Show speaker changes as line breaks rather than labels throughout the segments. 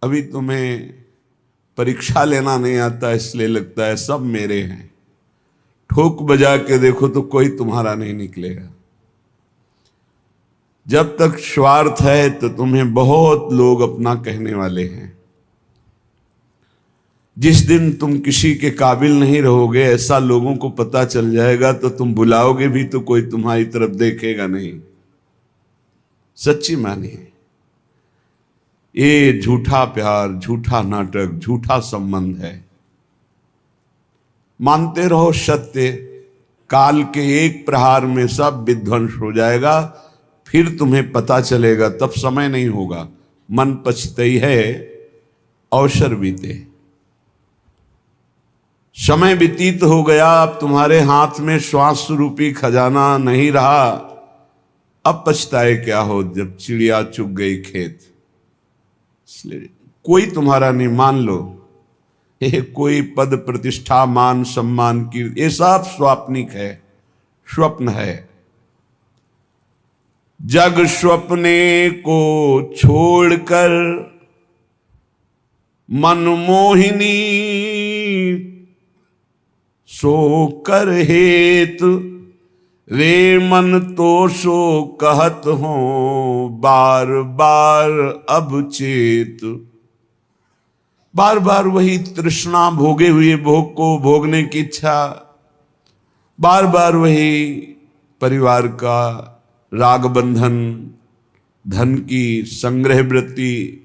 अभी तुम्हें परीक्षा लेना नहीं आता इसलिए लगता है सब मेरे हैं। ठोक बजा के देखो तो कोई तुम्हारा नहीं निकलेगा। जब तक स्वार्थ है तो तुम्हें बहुत लोग अपना कहने वाले हैं। जिस दिन तुम किसी के काबिल नहीं रहोगे, ऐसा लोगों को पता चल जाएगा, तो तुम बुलाओगे भी तो कोई तुम्हारी तरफ देखेगा नहीं। सच्ची मानिए, ये झूठा प्यार, झूठा नाटक, झूठा संबंध है। मानते रहो सत्य, काल के एक प्रहार में सब विध्वंस हो जाएगा। फिर तुम्हें पता चलेगा, तब समय नहीं होगा। मन पछतई है अवसर बीते। समय व्यतीत हो गया, अब तुम्हारे हाथ में श्वास रूपी खजाना नहीं रहा। अब पछताए क्या हो जब चिड़िया चुग गई खेत। इसलिए कोई तुम्हारा नहीं, मान लो ये कोई पद प्रतिष्ठा मान सम्मान की, ये सब स्वाप्निक है, स्वप्न है। जग स्वप्ने को छोड़कर मनमोहिनी सो कर हेतु, रे मन तो सो कहत हो बार बार अब चेत। बार बार वही तृष्णा, भोगे हुए भोग को भोगने की इच्छा, बार बार वही परिवार का राग बंधन, धन की संग्रह वृत्ति,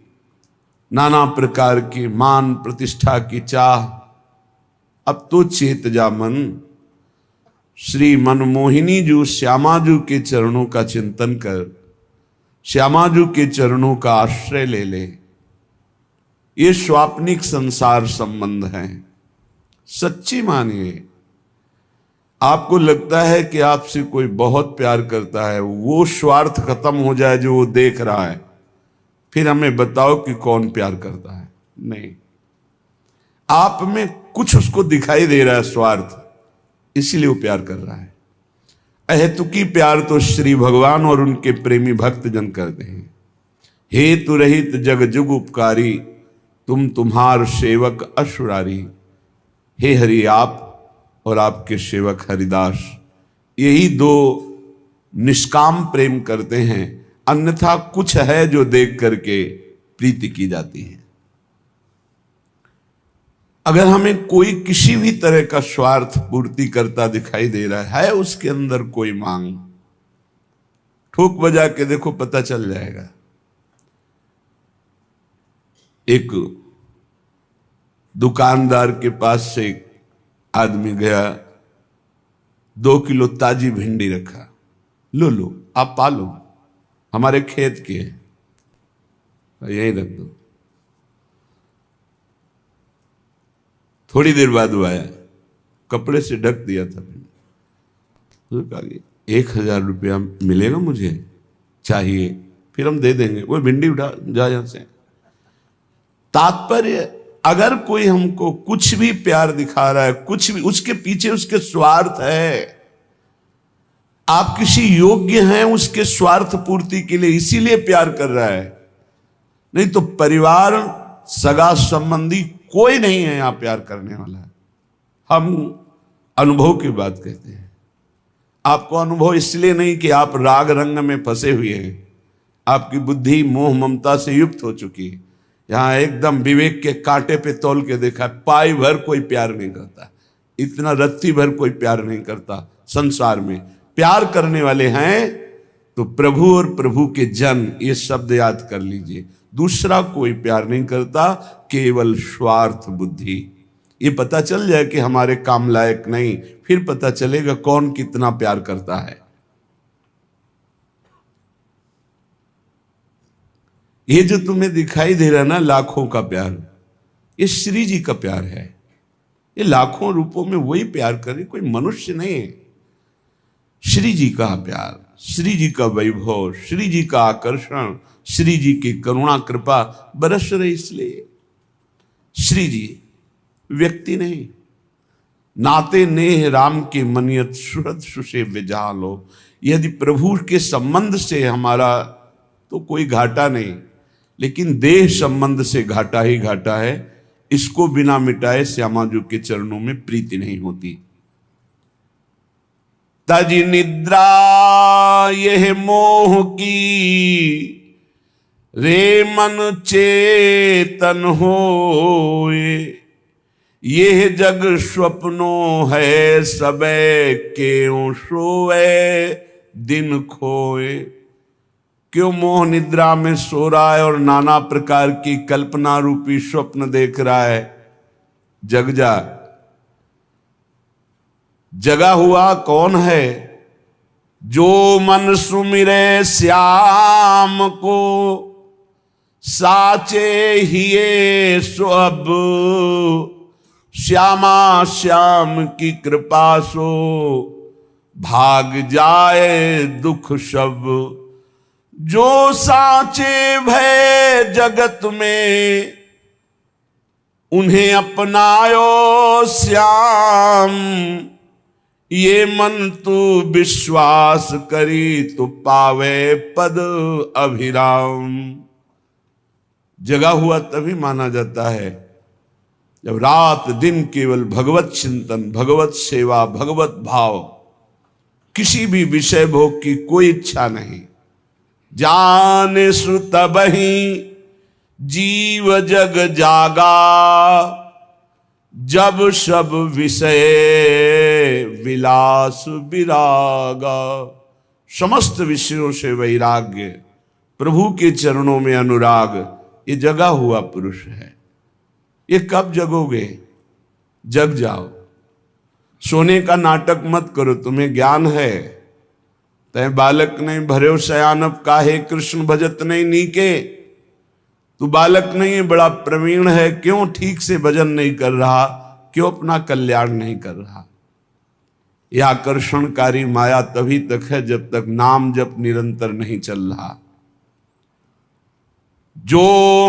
नाना प्रकार की मान प्रतिष्ठा की चाह। अब तो चेत जा मन, श्री मनमोहिनी जू श्यामाजू के चरणों का चिंतन कर, श्यामाजू के चरणों का आश्रय ले ले। ये स्वाप्निक संसार संबंध है। सच्ची मानिए, आपको लगता है कि आपसे कोई बहुत प्यार करता है, वो स्वार्थ खत्म हो जाए जो वो देख रहा है, फिर हमें बताओ कि कौन प्यार करता है। नहीं, आप में कुछ उसको दिखाई दे रहा है स्वार्थ, इसीलिए वो प्यार कर रहा है। अहेतुकी प्यार तो श्री भगवान और उनके प्रेमी भक्त जन करते हैं। हेतु रहित जग जुग उपकारी, तुम तुम्हार सेवक असुरारी। हे हरि, आप और आपके सेवक हरिदास, यही दो निष्काम प्रेम करते हैं। अन्यथा कुछ है जो देख करके प्रीति की जाती है। अगर हमें कोई किसी भी तरह का स्वार्थ पूर्ति करता दिखाई दे रहा है, उसके अंदर कोई मांग, ठोक बजा के देखो, पता चल जाएगा। एक दुकानदार के पास से एक आदमी गया, 2 किलो ताजी भिंडी रखा। लो आप पालो, हमारे खेत की है, यही रख दो। थोड़ी देर बाद वो आया, कपड़े से ढक दिया था भिंडी। तो कहा 1000 रुपया मिलेगा, मुझे चाहिए, फिर हम दे देंगे। वो भिंडी उठा जा यहां से। तात्पर्य, अगर कोई हमको कुछ भी प्यार दिखा रहा है, कुछ भी, उसके पीछे उसके स्वार्थ है। आप किसी योग्य हैं उसके स्वार्थ पूर्ति के लिए, इसीलिए प्यार कर रहा है। नहीं तो परिवार, सगा संबंधी कोई नहीं है यहां प्यार करने वाला। हम अनुभव की बात कहते हैं। आपको अनुभव इसलिए नहीं कि आप राग रंग में फंसे हुए हैं, आपकी बुद्धि मोह ममता से युक्त हो चुकी है। यहां एकदम विवेक के कांटे पे तौल के देखा, पाई भर कोई प्यार नहीं करता, इतना रत्ती भर कोई प्यार नहीं करता संसार में। प्यार करने वाले हैं तो प्रभु और प्रभु के जन, ये शब्द याद कर लीजिए। दूसरा कोई प्यार नहीं करता, केवल स्वार्थ बुद्धि। ये पता चल जाए कि हमारे काम लायक नहीं, फिर पता चलेगा कौन कितना प्यार करता है। ये जो तुम्हें दिखाई दे रहा ना लाखों का प्यार, ये श्री जी का प्यार है। ये लाखों रूपों में वही प्यार करे, कोई मनुष्य नहीं है। श्री जी का प्यार, श्री जी का वैभव, श्री जी का आकर्षण, श्री जी की करुणा कृपा बरस रही। इसलिए श्री जी व्यक्ति नहीं। नाते नेह राम के मनियत सुहृद सुसेव्य जालो। यदि प्रभु के संबंध से हमारा तो कोई घाटा नहीं, लेकिन देह संबंध से घाटा ही घाटा है। इसको बिना मिटाए श्यामाजू के चरणों में प्रीति नहीं होती। तज निद्रा यह मोह की, रे मन चेतन होए। यह जग स्वप्नो है, सबे क्यों सोए दिन खोए। क्यों मोह निद्रा में सो रहा है और नाना प्रकार की कल्पना रूपी स्वप्न देख रहा है। जग जा। जगा हुआ कौन है? जो मन सुमिरे श्याम को, साचे हिये सो अब। श्यामा श्याम की कृपा सो, भाग जाए दुख सब। जो साचे भय जगत में, उन्हें अपनायो श्याम। ये मन तू विश्वास करी, तो पावे पद अभिराम। जगा हुआ तभी माना जाता है जब रात दिन केवल भगवत चिंतन, भगवत सेवा, भगवत भाव, किसी भी विषय भोग की कोई इच्छा नहीं। जाने सु तबहि जीव जग जागा, जब सब विषय विलास विरागा। समस्त विषयों से वैराग्य, प्रभु के चरणों में अनुराग, ये जगा हुआ पुरुष है। ये कब जगोगे? जग जाओ। सोने का नाटक मत करो, तुम्हें ज्ञान है। तय बालक नहीं भर्यो शयानब, काहे कृष्ण भजत नहीं नीके। तू बालक नहीं है, बड़ा प्रवीण है, क्यों ठीक से भजन नहीं कर रहा, क्यों अपना कल्याण नहीं कर रहा। यह आकर्षणकारी माया तभी तक है जब तक नाम जप निरंतर नहीं चल रहा। जो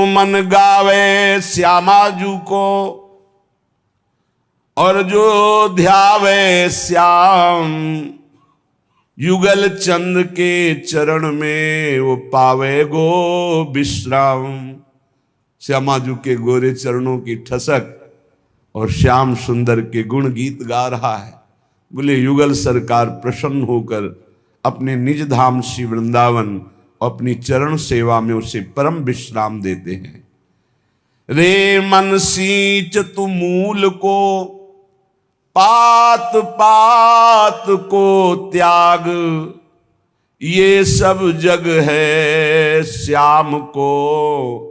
मन गावे श्यामाजू को, और जो ध्यावे श्याम। युगल चंद्र के चरण में, वो पावे गो विश्राम। श्यामाजू के गोरे चरणों की ठसक और श्याम सुंदर के गुण गीत गा रहा है। बोले युगल सरकार प्रसन्न होकर अपने निज धाम श्री वृंदावन और अपनी चरण सेवा में उसे परम विश्राम देते हैं। रे मन सींच तू मूल को, पात पात को त्याग। ये सब जग है श्याम को,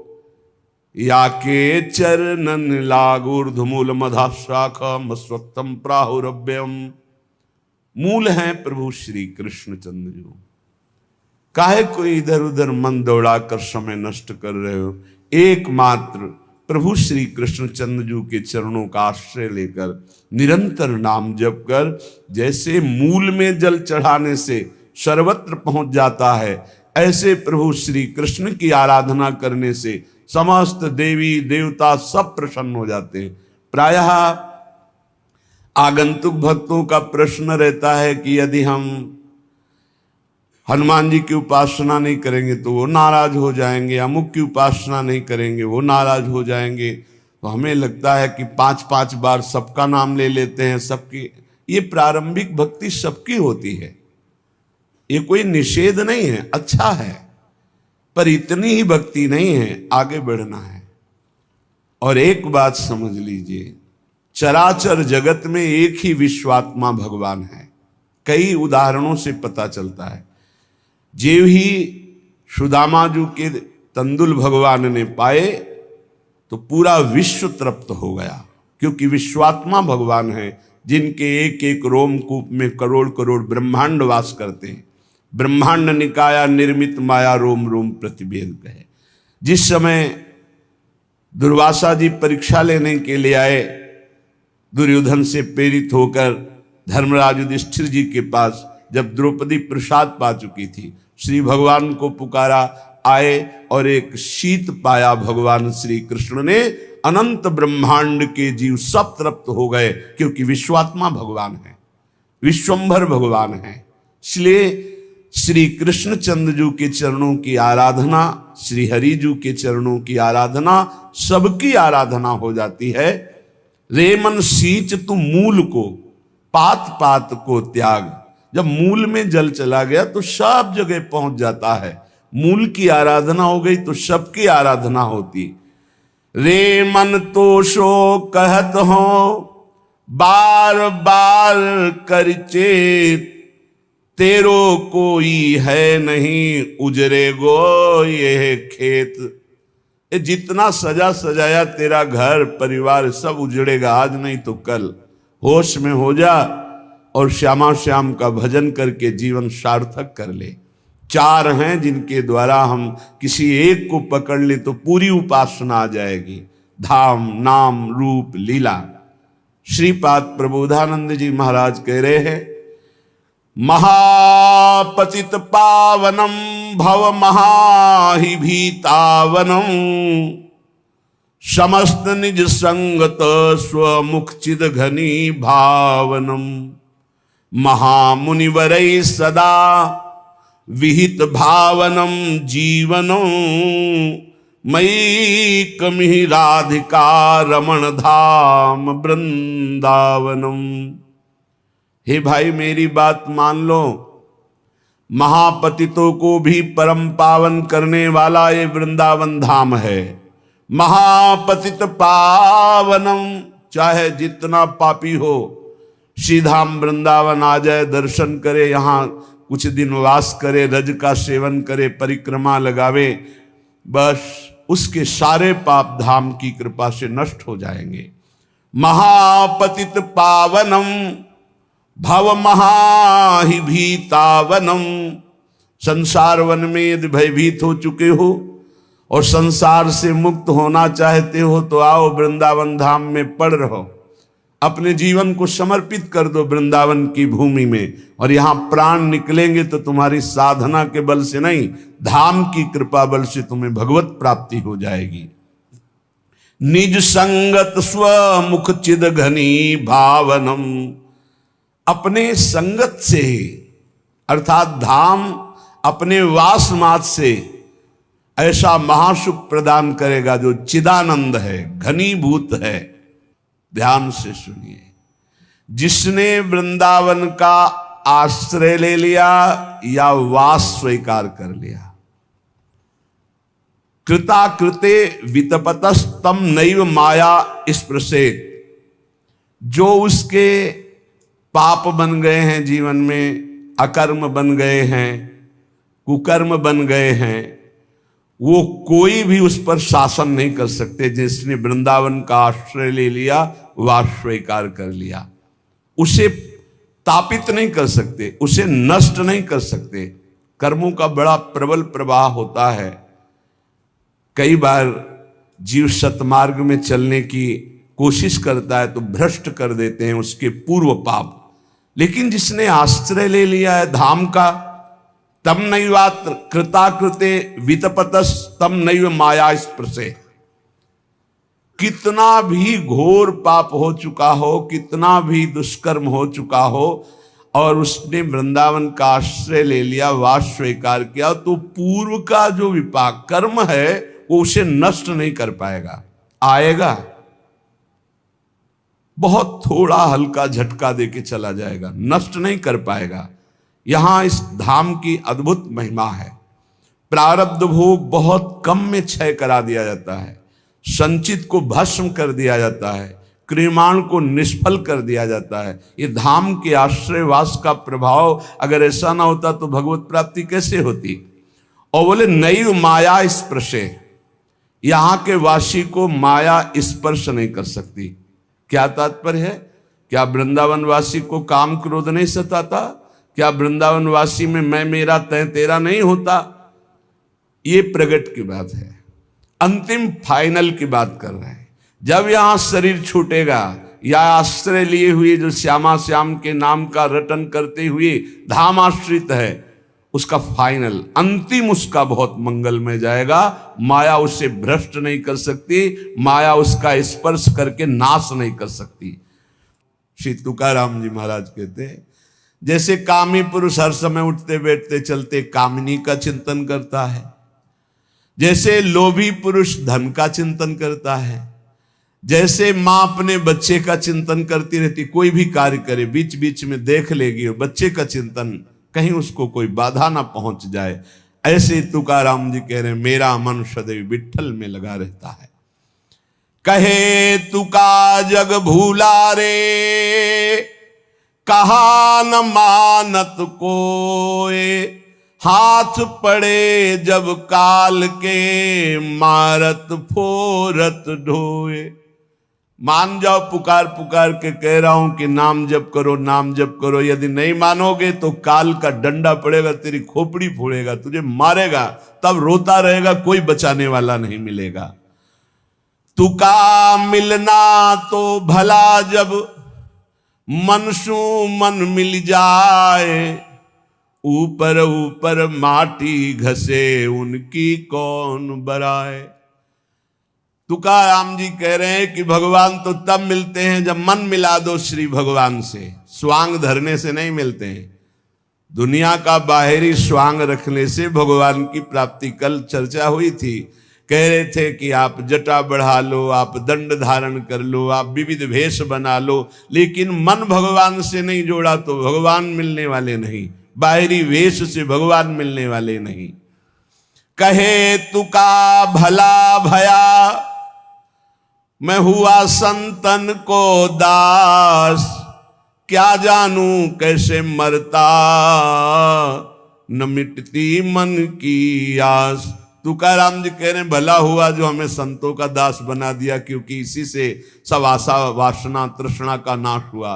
या के चरणन लाग। ऊर्ध्वमूल मधा शाखा मस्वत्तम प्राहुरभ्यम। मूल हैं प्रभु श्री कृष्ण चंद्र जी। काहे कोई इधर उधर मन दौड़ाकर समय नष्ट कर रहे हो? एकमात्र प्रभु श्री कृष्ण चंद्र के चरणों का आश्रय लेकर निरंतर नाम जप कर, जैसे मूल में जल चढ़ाने से सर्वत्र पहुंच जाता है, ऐसे प्रभु श्री कृष्ण की आराधना करने से समस्त देवी देवता सब प्रसन्न हो जाते हैं। प्रायः आगंतुक भक्तों का प्रश्न रहता है कि यदि हम हनुमान जी की उपासना नहीं करेंगे तो वो नाराज हो जाएंगे, अमुक की उपासना नहीं करेंगे वो नाराज हो जाएंगे। तो हमें लगता है कि 5-5 बार सबका नाम ले लेते हैं, सबकी। ये प्रारंभिक भक्ति सबकी होती है, ये कोई निषेध नहीं है, अच्छा है, पर इतनी ही भक्ति नहीं है, आगे बढ़ना है। और एक बात समझ लीजिए, चराचर जगत में एक ही विश्वात्मा भगवान है। कई उदाहरणों से पता चलता है। जेव ही सुदामाजू के तंदुल भगवान ने पाए तो पूरा विश्व तृप्त हो गया, क्योंकि विश्वात्मा भगवान है जिनके एक एक रोमकूप में करोड़ करोड़ ब्रह्मांड वास करते हैं। ब्रह्मांड निकाया निर्मित माया रोम रोम प्रतिभेद कहे। जिस समय दुर्वासा जी परीक्षा लेने के लिए आए, दुर्योधन से प्रेरित होकर धर्मराज युधिष्ठिर जी के पास, जब द्रौपदी प्रसाद पा चुकी थी, श्री भगवान को पुकारा, आए और एक शीत पाया भगवान श्री कृष्ण ने। अनंत ब्रह्मांड के जीव सब तृप्त हो गए, क्योंकि विश्वात्मा भगवान है, विश्वंभर भगवान है। इसलिए श्री कृष्णचंद्र जी के चरणों की आराधना, श्री हरि जी के चरणों की आराधना, सबकी आराधना हो जाती है। रे मन सींच तू मूल को, पात पात को त्याग। जब मूल में जल चला गया तो सब जगह पहुंच जाता है। मूल की आराधना हो गई तो सबकी आराधना होती। रे मन तो सो कहत हो, बार बार कर चेत। तेरो कोई है नहीं, उजरे गो ये खेत। ये जितना सजा सजाया तेरा घर परिवार सब उजड़ेगा, आज नहीं तो कल। होश में हो जा और श्यामा श्याम का भजन करके जीवन सार्थक कर ले। चार हैं जिनके द्वारा हम किसी एक को पकड़ ले तो पूरी उपासना आ जाएगी। धाम, नाम, रूप, लीला। श्रीपाद प्रबोधानंद जी महाराज कह रहे हैं, महापतित पावनम भव महाहि भीतावनम। समस्त निज संगत स्वमुख चिद घनी भावनम। महामुनिवरै सदा विहित भावनम जीवनम। मयि कमिहि राधिका रमण धाम वृंदावनम। हे भाई मेरी बात मान लो, महापतितों को भी परम पावन करने वाला ये वृंदावन धाम है। महापतित पावनम, चाहे जितना पापी हो श्रीधाम वृंदावन आ जाए, दर्शन करे, यहाँ कुछ दिन वास करे, रज का सेवन करे, परिक्रमा लगावे, बस उसके सारे पाप धाम की कृपा से नष्ट हो जाएंगे। महापतित पावनम भव महाहि भीतावनम। संसार वन में यदि भयभीत हो चुके हो और संसार से मुक्त होना चाहते हो तो आओ वृंदावन धाम में पड़ रहो। अपने जीवन को समर्पित कर दो वृंदावन की भूमि में, और यहां प्राण निकलेंगे तो तुम्हारी साधना के बल से नहीं, धाम की कृपा बल से तुम्हें भगवत प्राप्ति हो जाएगी। निज संगत स्वमुख चिद घनी भावनम। अपने संगत से अर्थात धाम अपने वास मात से ऐसा महासुख प्रदान करेगा जो चिदानंद है, घनीभूत है। ध्यान से सुनिए, जिसने वृंदावन का आश्रय ले लिया या वास स्वीकार कर लिया, कृता कृते वितपतस्तम नैव माया स्पृशेत। जो उसके पाप बन गए हैं जीवन में, अकर्म बन गए हैं, कुकर्म बन गए हैं, वो कोई भी उस पर शासन नहीं कर सकते। जिसने वृंदावन का आश्रय ले लिया, वास स्वीकार कर लिया, उसे तापित नहीं कर सकते, उसे नष्ट नहीं कर सकते। कर्मों का बड़ा प्रबल प्रवाह होता है। कई बार जीव सतमार्ग में चलने की कोशिश करता है तो भ्रष्ट कर देते हैं उसके पूर्व पाप। लेकिन जिसने आश्रय ले लिया है धाम का, तम नैवात्र कृताकृते वितपतस तम नैव माया स्पृशे। कितना भी घोर पाप हो चुका हो, कितना भी दुष्कर्म हो चुका हो, और उसने वृंदावन का आश्रय ले लिया, वास स्वीकार किया, तो पूर्व का जो विपाक कर्म है वो उसे नष्ट नहीं कर पाएगा। आएगा, बहुत थोड़ा हल्का झटका देके चला जाएगा, नष्ट नहीं कर पाएगा। यहां इस धाम की अद्भुत महिमा है। प्रारब्ध भोग बहुत कम में क्षय करा दिया जाता है, संचित को भस्म कर दिया जाता है, क्रियमाण को निष्फल कर दिया जाता है। ये धाम के आश्रयवास का प्रभाव अगर ऐसा ना होता तो भगवत प्राप्ति कैसे होती। और बोले नैव माया स्पर्शे, यहां के वासी को माया स्पर्श नहीं कर सकती। क्या तात्पर्य है? क्या वृंदावन वासी को काम क्रोध नहीं सताता? क्या वृंदावन वासी में मैं मेरा तय तेरा नहीं होता? ये प्रगट की बात है, अंतिम फाइनल की बात कर रहे हैं। जब यहां शरीर छूटेगा या आश्रय लिए हुए जो श्यामा श्याम के नाम का रटन करते हुए धाम आश्रित है, उसका फाइनल अंतिम उसका बहुत मंगलमय जाएगा। माया उसे भ्रष्ट नहीं कर सकती, माया उसका स्पर्श करके नाश नहीं कर सकती। श्री तुकाराम जी महाराज कहते हैं, जैसे कामी पुरुष हर समय उठते बैठते चलते कामिनी का चिंतन करता है, जैसे लोभी पुरुष धन का चिंतन करता है, जैसे मां अपने बच्चे का चिंतन करती रहती, कोई भी कार्य करे बीच बीच में देख लेगी और बच्चे का चिंतन, कहीं उसको कोई बाधा ना पहुंच जाए, ऐसे तुकाराम जी कह रहे हैं मेरा मन सदैव विठ्ठल में लगा रहता है। कहे तुका जग भूला रे, कहा न मानत कोय, हाथ पड़े जब काल के, मारत फोरत ढोए। मान जाओ, पुकार पुकार के कह रहा हूं कि नाम जप करो, नाम जप करो। यदि नहीं मानोगे तो काल का डंडा पड़ेगा, तेरी खोपड़ी फोड़ेगा, तुझे मारेगा, तब रोता रहेगा, कोई बचाने वाला नहीं मिलेगा। तुका मिलना तो भला जब, मन सु मन मिल जाए, ऊपर ऊपर माटी घसे उनकी कौन बराए। तुकाराम जी कह रहे हैं कि भगवान तो तब मिलते हैं जब मन मिला दो श्री भगवान से, स्वांग धरने से नहीं मिलते हैं। दुनिया का बाहरी स्वांग रखने से भगवान की प्राप्ति, कल चर्चा हुई थी, कह रहे थे कि आप जटा बढ़ा लो, आप दंड धारण कर लो, आप विविध भेष बना लो, लेकिन मन भगवान से नहीं जोड़ा तो भगवान मिलने वाले नहीं, बाहरी वेश से भगवान मिलने वाले नहीं। कहे तुका भला भया, मैं हुआ संतन को दास, क्या जानू कैसे मरता, न मिटती मन की आस। तुकाराम जी कह रहे हैं भला हुआ जो हमें संतों का दास बना दिया, क्योंकि इसी से सब आशा वासना तृष्णा का नाश हुआ।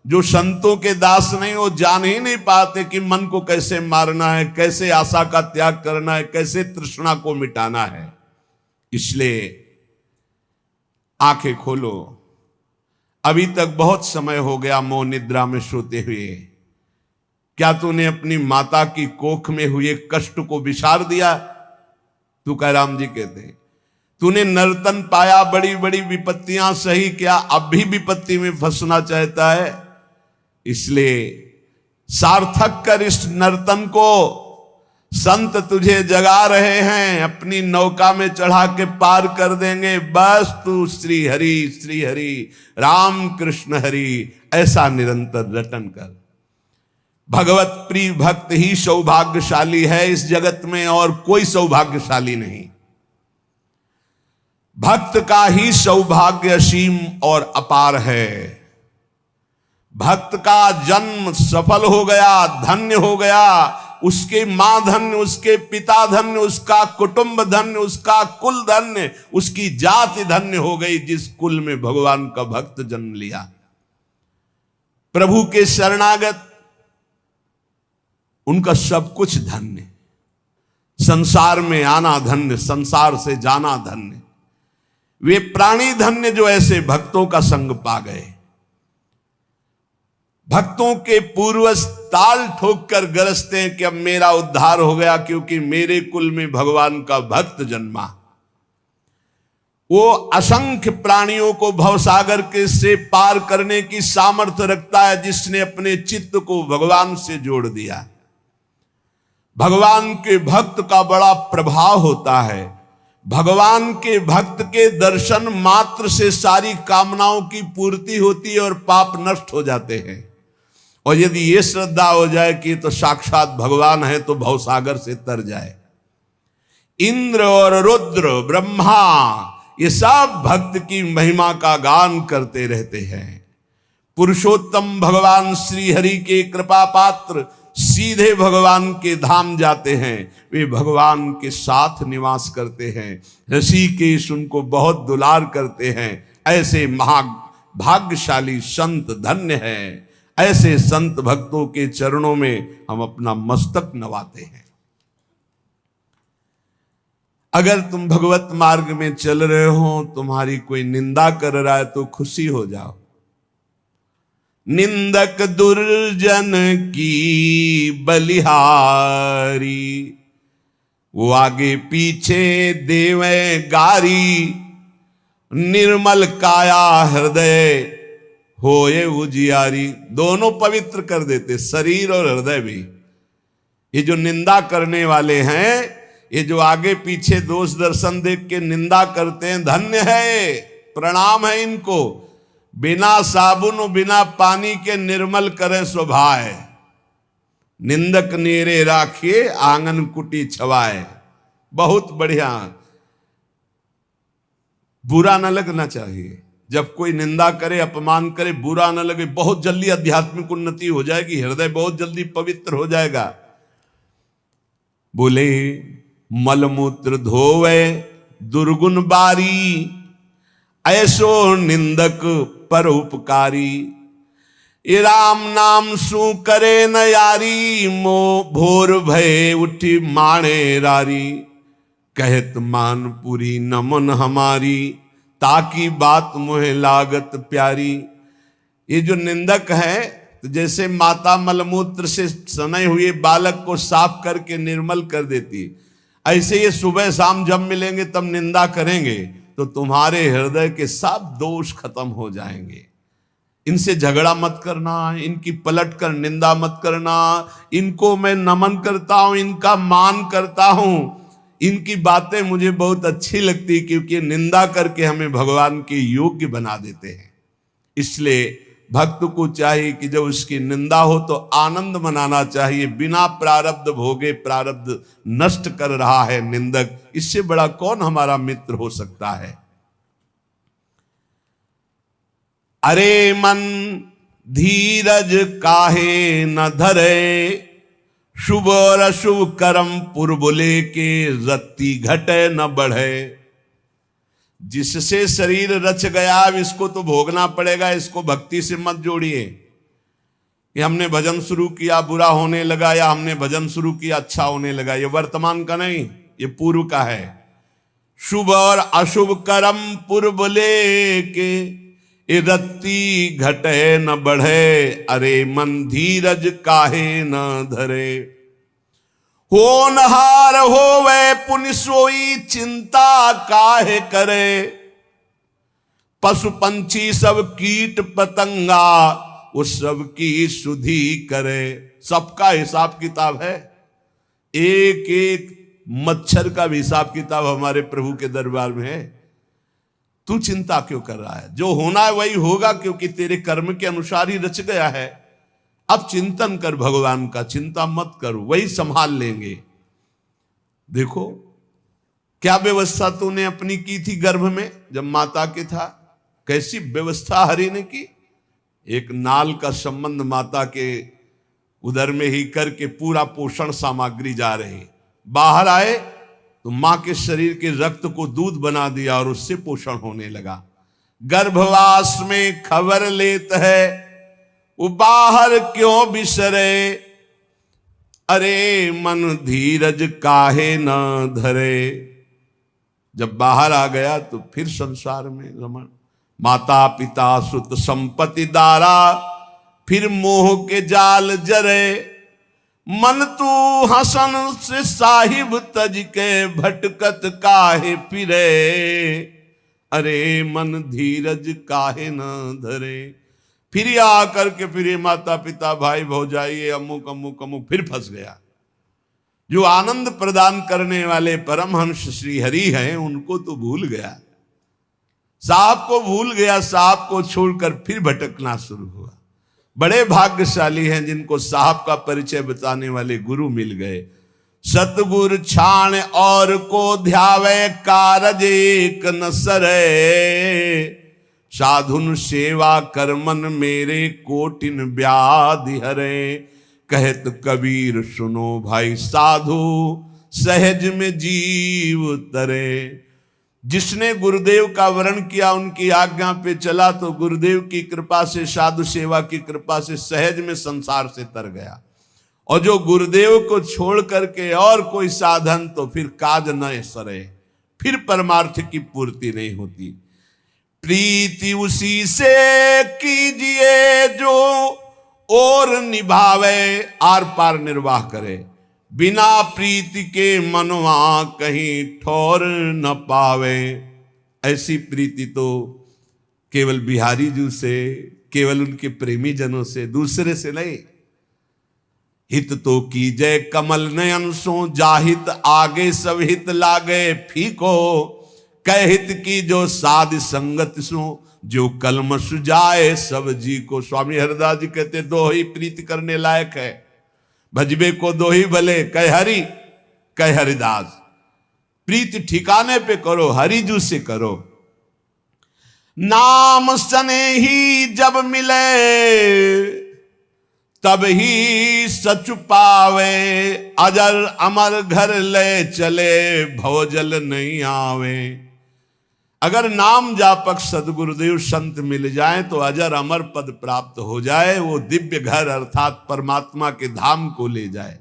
जो संतों के दास नहीं, वो जान ही नहीं पाते कि मन को कैसे मारना है, कैसे आशा का त्याग करना है, कैसे तृष्णा को मिटाना है। इसलिए आंखें खोलो, अभी तक बहुत समय हो गया मोह निद्रा में सोते हुए। क्या तूने अपनी माता की कोख में हुए कष्ट को विसार दिया? तुकाराम जी कहते हैं तूने नर्तन पाया, बड़ी बड़ी विपत्तियां सही, क्या अब भी विपत्ति में फंसना चाहता है? इसलिए सार्थक कर इस नर्तन को, संत तुझे जगा रहे हैं, अपनी नौका में चढ़ा के पार कर देंगे। बस तू श्री हरि राम कृष्ण हरि ऐसा निरंतर रटन कर। भगवत प्रिय भक्त ही सौभाग्यशाली है इस जगत में, और कोई सौभाग्यशाली नहीं। भक्त का ही सौभाग्य असीम और अपार है। भक्त का जन्म सफल हो गया, धन्य हो गया, उसके मां धन्य, उसके पिता धन्य, उसका कुटुंब धन्य, उसका कुल धन्य, उसकी जाति धन्य हो गई जिस कुल में भगवान का भक्त जन्म लिया। प्रभु के शरणागत, उनका सब कुछ धन्य। संसार में आना धन्य, संसार से जाना धन्य। वे प्राणी धन्य जो ऐसे भक्तों का संग पा गए। भक्तों के पूर्वज ताल ठोक कर गरजते हैं कि अब मेरा उद्धार हो गया, क्योंकि मेरे कुल में भगवान का भक्त जन्मा। वो असंख्य प्राणियों को भवसागर के से पार करने की सामर्थ्य रखता है, जिसने अपने चित्त को भगवान से जोड़ दिया। भगवान के भक्त का बड़ा प्रभाव होता है। भगवान के भक्त के दर्शन मात्र से सारी कामनाओं की पूर्ति होती है और पाप नष्ट हो जाते हैं। और यदि ये श्रद्धा हो जाए कि तो साक्षात भगवान है, तो भवसागर से तर जाए। इंद्र और रुद्र, ब्रह्मा, ये सब भक्त की महिमा का गान करते रहते हैं। पुरुषोत्तम भगवान श्री हरि के कृपा पात्र सीधे भगवान के धाम जाते हैं। वे भगवान के साथ निवास करते हैं। ऋषिकेश उनको बहुत दुलार करते हैं। ऐसे भाग्यशाली संत धन्य हैं। ऐसे संत भक्तों के चरणों में हम अपना मस्तक नवाते हैं। अगर तुम भगवत मार्ग में चल रहे हो, तुम्हारी कोई निंदा कर रहा है तो खुशी हो जाओ। निंदक दुर्जन की बलिहारी, वो आगे पीछे देवे गारी। निर्मल काया हृदय होए उजियारी, दोनों पवित्र कर देते, शरीर और हृदय भी। ये जो निंदा करने वाले हैं, ये जो आगे पीछे दोष दर्शन देख के निंदा करते हैं, धन्य है, प्रणाम है इनको। बिना साबुन बिना पानी के निर्मल करें स्वभाव, निंदक नेरे राखिए आंगन कुटी छवाए। बहुत बढ़िया, बुरा न लगना चाहिए। जब कोई निंदा करे, अपमान करे, बुरा न लगे। बहुत जल्दी आध्यात्मिक उन्नति हो जाएगी, हृदय बहुत जल्दी पवित्र हो जाएगा। बोले मलमूत्र धोवे दुर्गुण बारी, ऐसो निंदक पर उपकारी। ये राम नाम सु करे न यारी, मो भोर भय उठी माणे रारी। कहत मानपुरी नमन हमारी, ताकि बात मुहे लागत प्यारी। ये जो निंदक है, तो जैसे माता मलमूत्र से सने हुए बालक को साफ करके निर्मल कर देती, ऐसे ये सुबह शाम जब मिलेंगे तब निंदा करेंगे, तो तुम्हारे हृदय के सब दोष खत्म हो जाएंगे। इनसे झगड़ा मत करना, इनकी पलट कर निंदा मत करना। इनको मैं नमन करता हूं, इनका मान करता हूं, इनकी बातें मुझे बहुत अच्छी लगती, क्योंकि निंदा करके हमें भगवान के योग्य बना देते हैं। इसलिए भक्त को चाहिए कि जब उसकी निंदा हो तो आनंद मनाना चाहिए। बिना प्रारब्ध भोगे प्रारब्ध नष्ट कर रहा है निंदक, इससे बड़ा कौन हमारा मित्र हो सकता है। अरे मन धीरज काहे न धरे, शुभ और अशुभ कर्म पुरबुले के रत्ती घटे न बढ़े। जिससे शरीर रच गया, अब इसको तो भोगना पड़ेगा, इसको भक्ति से मत जोड़िए कि हमने भजन शुरू किया बुरा होने लगा, या हमने भजन शुरू किया अच्छा होने लगा। ये वर्तमान का नहीं, ये पूर्व का है। शुभ और अशुभ कर्म पुरबुले के, ये रत्ती घटे न बढ़े। अरे मन धीरज काहे न धरे, होनहार होवे पुनि सोई चिंता काहे करे। पशु पंछी सब कीट पतंगा, उस सब की सुधि करे। सबका हिसाब किताब है, एक एक मच्छर का भी हिसाब किताब हमारे प्रभु के दरबार में है। तू चिंता क्यों कर रहा है? जो होना है वही होगा, क्योंकि तेरे कर्म के अनुसार ही रच गया है। अब चिंतन कर भगवान का, चिंता मत कर, वही संभाल लेंगे। देखो क्या व्यवस्था तूने अपनी की थी गर्भ में जब माता के था, कैसी व्यवस्था हरि ने की। एक नाल का संबंध माता के उदर में ही करके पूरा पोषण सामग्री जा रही। बाहर आए तो मां के शरीर के रक्त को दूध बना दिया और उससे पोषण होने लगा। गर्भवास में खबर लेत है, वो बाहर क्यों बिसरे। अरे मन धीरज काहे न धरे। जब बाहर आ गया तो फिर संसार में रमण। माता पिता सुत संपत्ति दारा, फिर मोह के जाल जरे। मन तू हसन से साहिब तज के, भटकत काहे फिरे। अरे मन धीरज काहे न धरे। फिर आकर के फिर माता पिता भाई भौजाई अमुक अमुक अमुक, फिर फंस गया। जो आनंद प्रदान करने वाले परमहंस श्री हरि हैं, उनको तो भूल गया, साहब को भूल गया, साहब को छोड़कर फिर भटकना शुरू हुआ। बड़े भाग्यशाली हैं जिनको साहब का परिचय बताने वाले गुरु मिल गए। सतगुर छाण और को ध्यावे, कारज एक न सरे। साधुन सेवा करमन मेरे, कोटिन व्याधि हरे। कहत कबीर सुनो भाई साधु, सहज में जीव तरे। जिसने गुरुदेव का वर्ण किया, उनकी आज्ञा पे चला, तो गुरुदेव की कृपा से, साधु सेवा की कृपा से सहज में संसार से तर गया। और जो गुरुदेव को छोड़ करके और कोई साधन, तो फिर काज न सरे, फिर परमार्थ की पूर्ति नहीं होती। प्रीति उसी से कीजिए जो और निभावे, आर पार निर्वाह करे। बिना प्रीति के मनवा कहीं ठौर न पावे। ऐसी प्रीति तो केवल बिहारी जी से, केवल उनके प्रेमी जनों से, दूसरे से नहीं। हित तो कीजय कमल नयन सो, जाहित आगे सब हित लागे फीको। कह हित की जो साध संगत सो, जो कलम सुजाए सब जी को। स्वामी हरिदास जी कहते दो ही प्रीति करने लायक है, भजबे को दो ही भले, कह हरि कह हरिदास। प्रीति ठिकाने पे करो, हरिजू से करो। नाम सने ही जब मिले, तब ही सच पावे। अजर अमर घर ले चले, भवजल नहीं आवे। अगर नाम जापक सदगुरुदेव संत मिल जाए तो अजर अमर पद प्राप्त हो जाए, वो दिव्य घर अर्थात परमात्मा के धाम को ले जाए।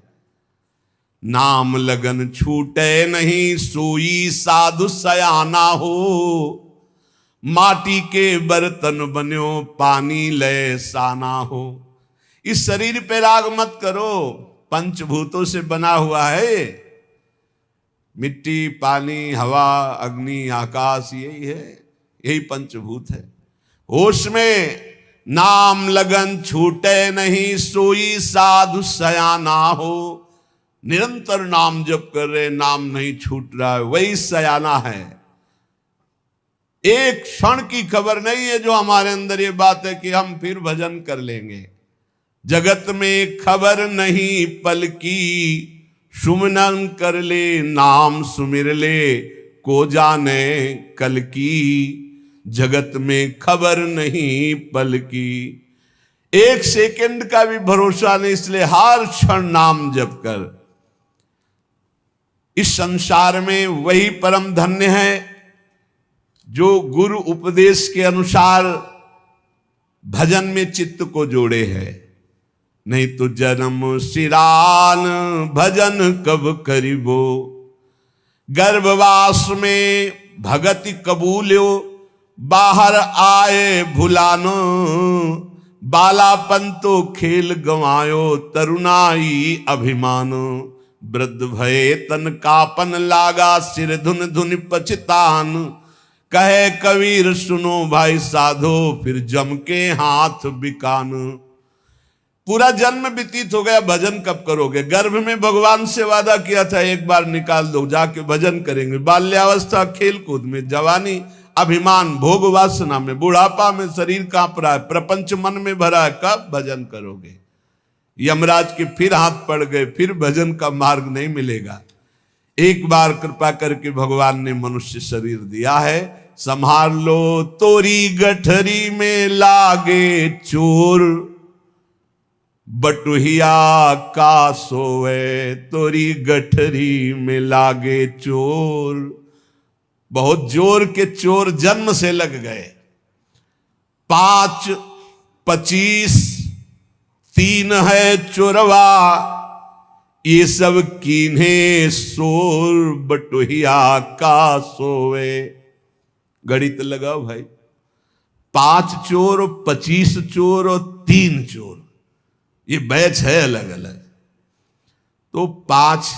नाम लगन छूटे नहीं, सोई साधु सयाना हो। माटी के बर्तन बन्यो, पानी ले साना हो। इस शरीर पे राग मत करो, पंचभूतों से बना हुआ है। मिट्टी, पानी, हवा, अग्नि, आकाश, यही है, यही पंचभूत है। होश में नाम लगन छूटे नहीं, सोई साधु सयाना हो। निरंतर नाम जप कर रहे, नाम नहीं छूट रहा है, वही सयाना है। एक क्षण की खबर नहीं है जो हमारे अंदर ये बात है कि हम फिर भजन कर लेंगे। जगत में खबर नहीं पल की, सुमनन कर ले नाम सुमिर ले, को जाने कल की। जगत में खबर नहीं पल की, एक सेकंड का भी भरोसा नहीं, इसलिए हर क्षण नाम जप कर। इस संसार में वही परम धन्य है जो गुरु उपदेश के अनुसार भजन में चित्त को जोड़े है। नहीं तो जन्म सिरान भजन कब करिबो। गर्भवास में भगति कबूल्यो, बाहर आए भुलानो। बालापन तो खेल गंवायो, तरुणाई अभिमानो। वृद्ध भये तन कापन लागा, सिर धुन धुन पछतान। कहे कबीर सुनो भाई साधो, फिर जम के हाथ बिकान। पूरा जन्म व्यतीत हो गया, भजन कब करोगे। गर्भ में भगवान से वादा किया था एक बार निकाल दो, जाके भजन करेंगे। बाल्यावस्था खेल कूद में, जवानी अभिमान भोग वासना में, बुढ़ापा में शरीर कांप रहा है, प्रपंच मन में भरा है, कब भजन करोगे। यमराज के फिर हाथ पड़ गए, फिर भजन का मार्ग नहीं मिलेगा। एक बार कृपा करके भगवान ने मनुष्य शरीर दिया है, संभाल लो तोरी गठरी में लागे चोर। बटुहिया का सोवे, तोरी गठरी में लागे चोर। बहुत जोर के चोर जन्म से लग गए। 5, 25, 3 है चोरवा, ये सब कीन्हे सोर। बटुहिया का सोवे। गणित लगाओ भाई, 5 चोर, 25 चोर और 3 चोर, ये बैच है अलग अलग। तो 5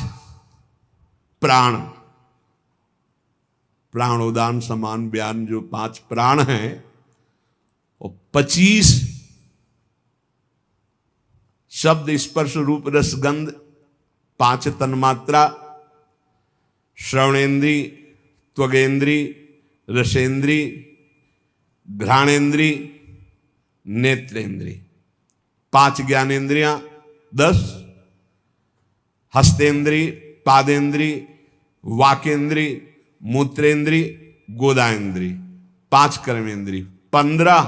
प्राण, प्राणोदान समान बयान, जो 5 प्राण हैं, और 25 शब्द स्पर्श रूप रस गंध, 5 तन्मात्रा, श्रवणेन्द्री, त्वगेन्द्री, रसेंद्री, घ्राणेन्द्री, नेत्रेंद्री। 5 ज्ञानेन्द्रियां, 10 हस्तेंद्री, पादेंद्री, वाकेंद्री, मूत्रेंद्री, गोदाएंद्री। 5 कर्मेंद्री, 15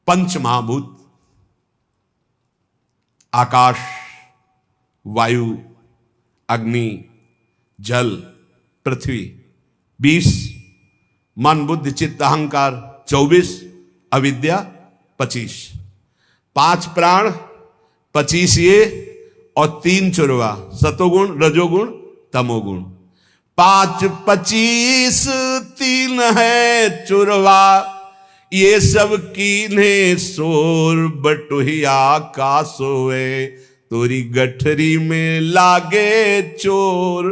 पंच महाभूत, आकाश, वायु, अग्नि, जल, पृथ्वी। 20 मन बुद्धि चित्त अहंकार। 24 अविद्या। 25 5 प्राण, 25 ये और 3 चुरवा, सतोगुण, रजोगुण, तमोगुण। 5, 25, 3 है चुरवा, ये सब कीन्हे सोर। बटुहिया का सोए, तोरी गठरी में लागे चोर।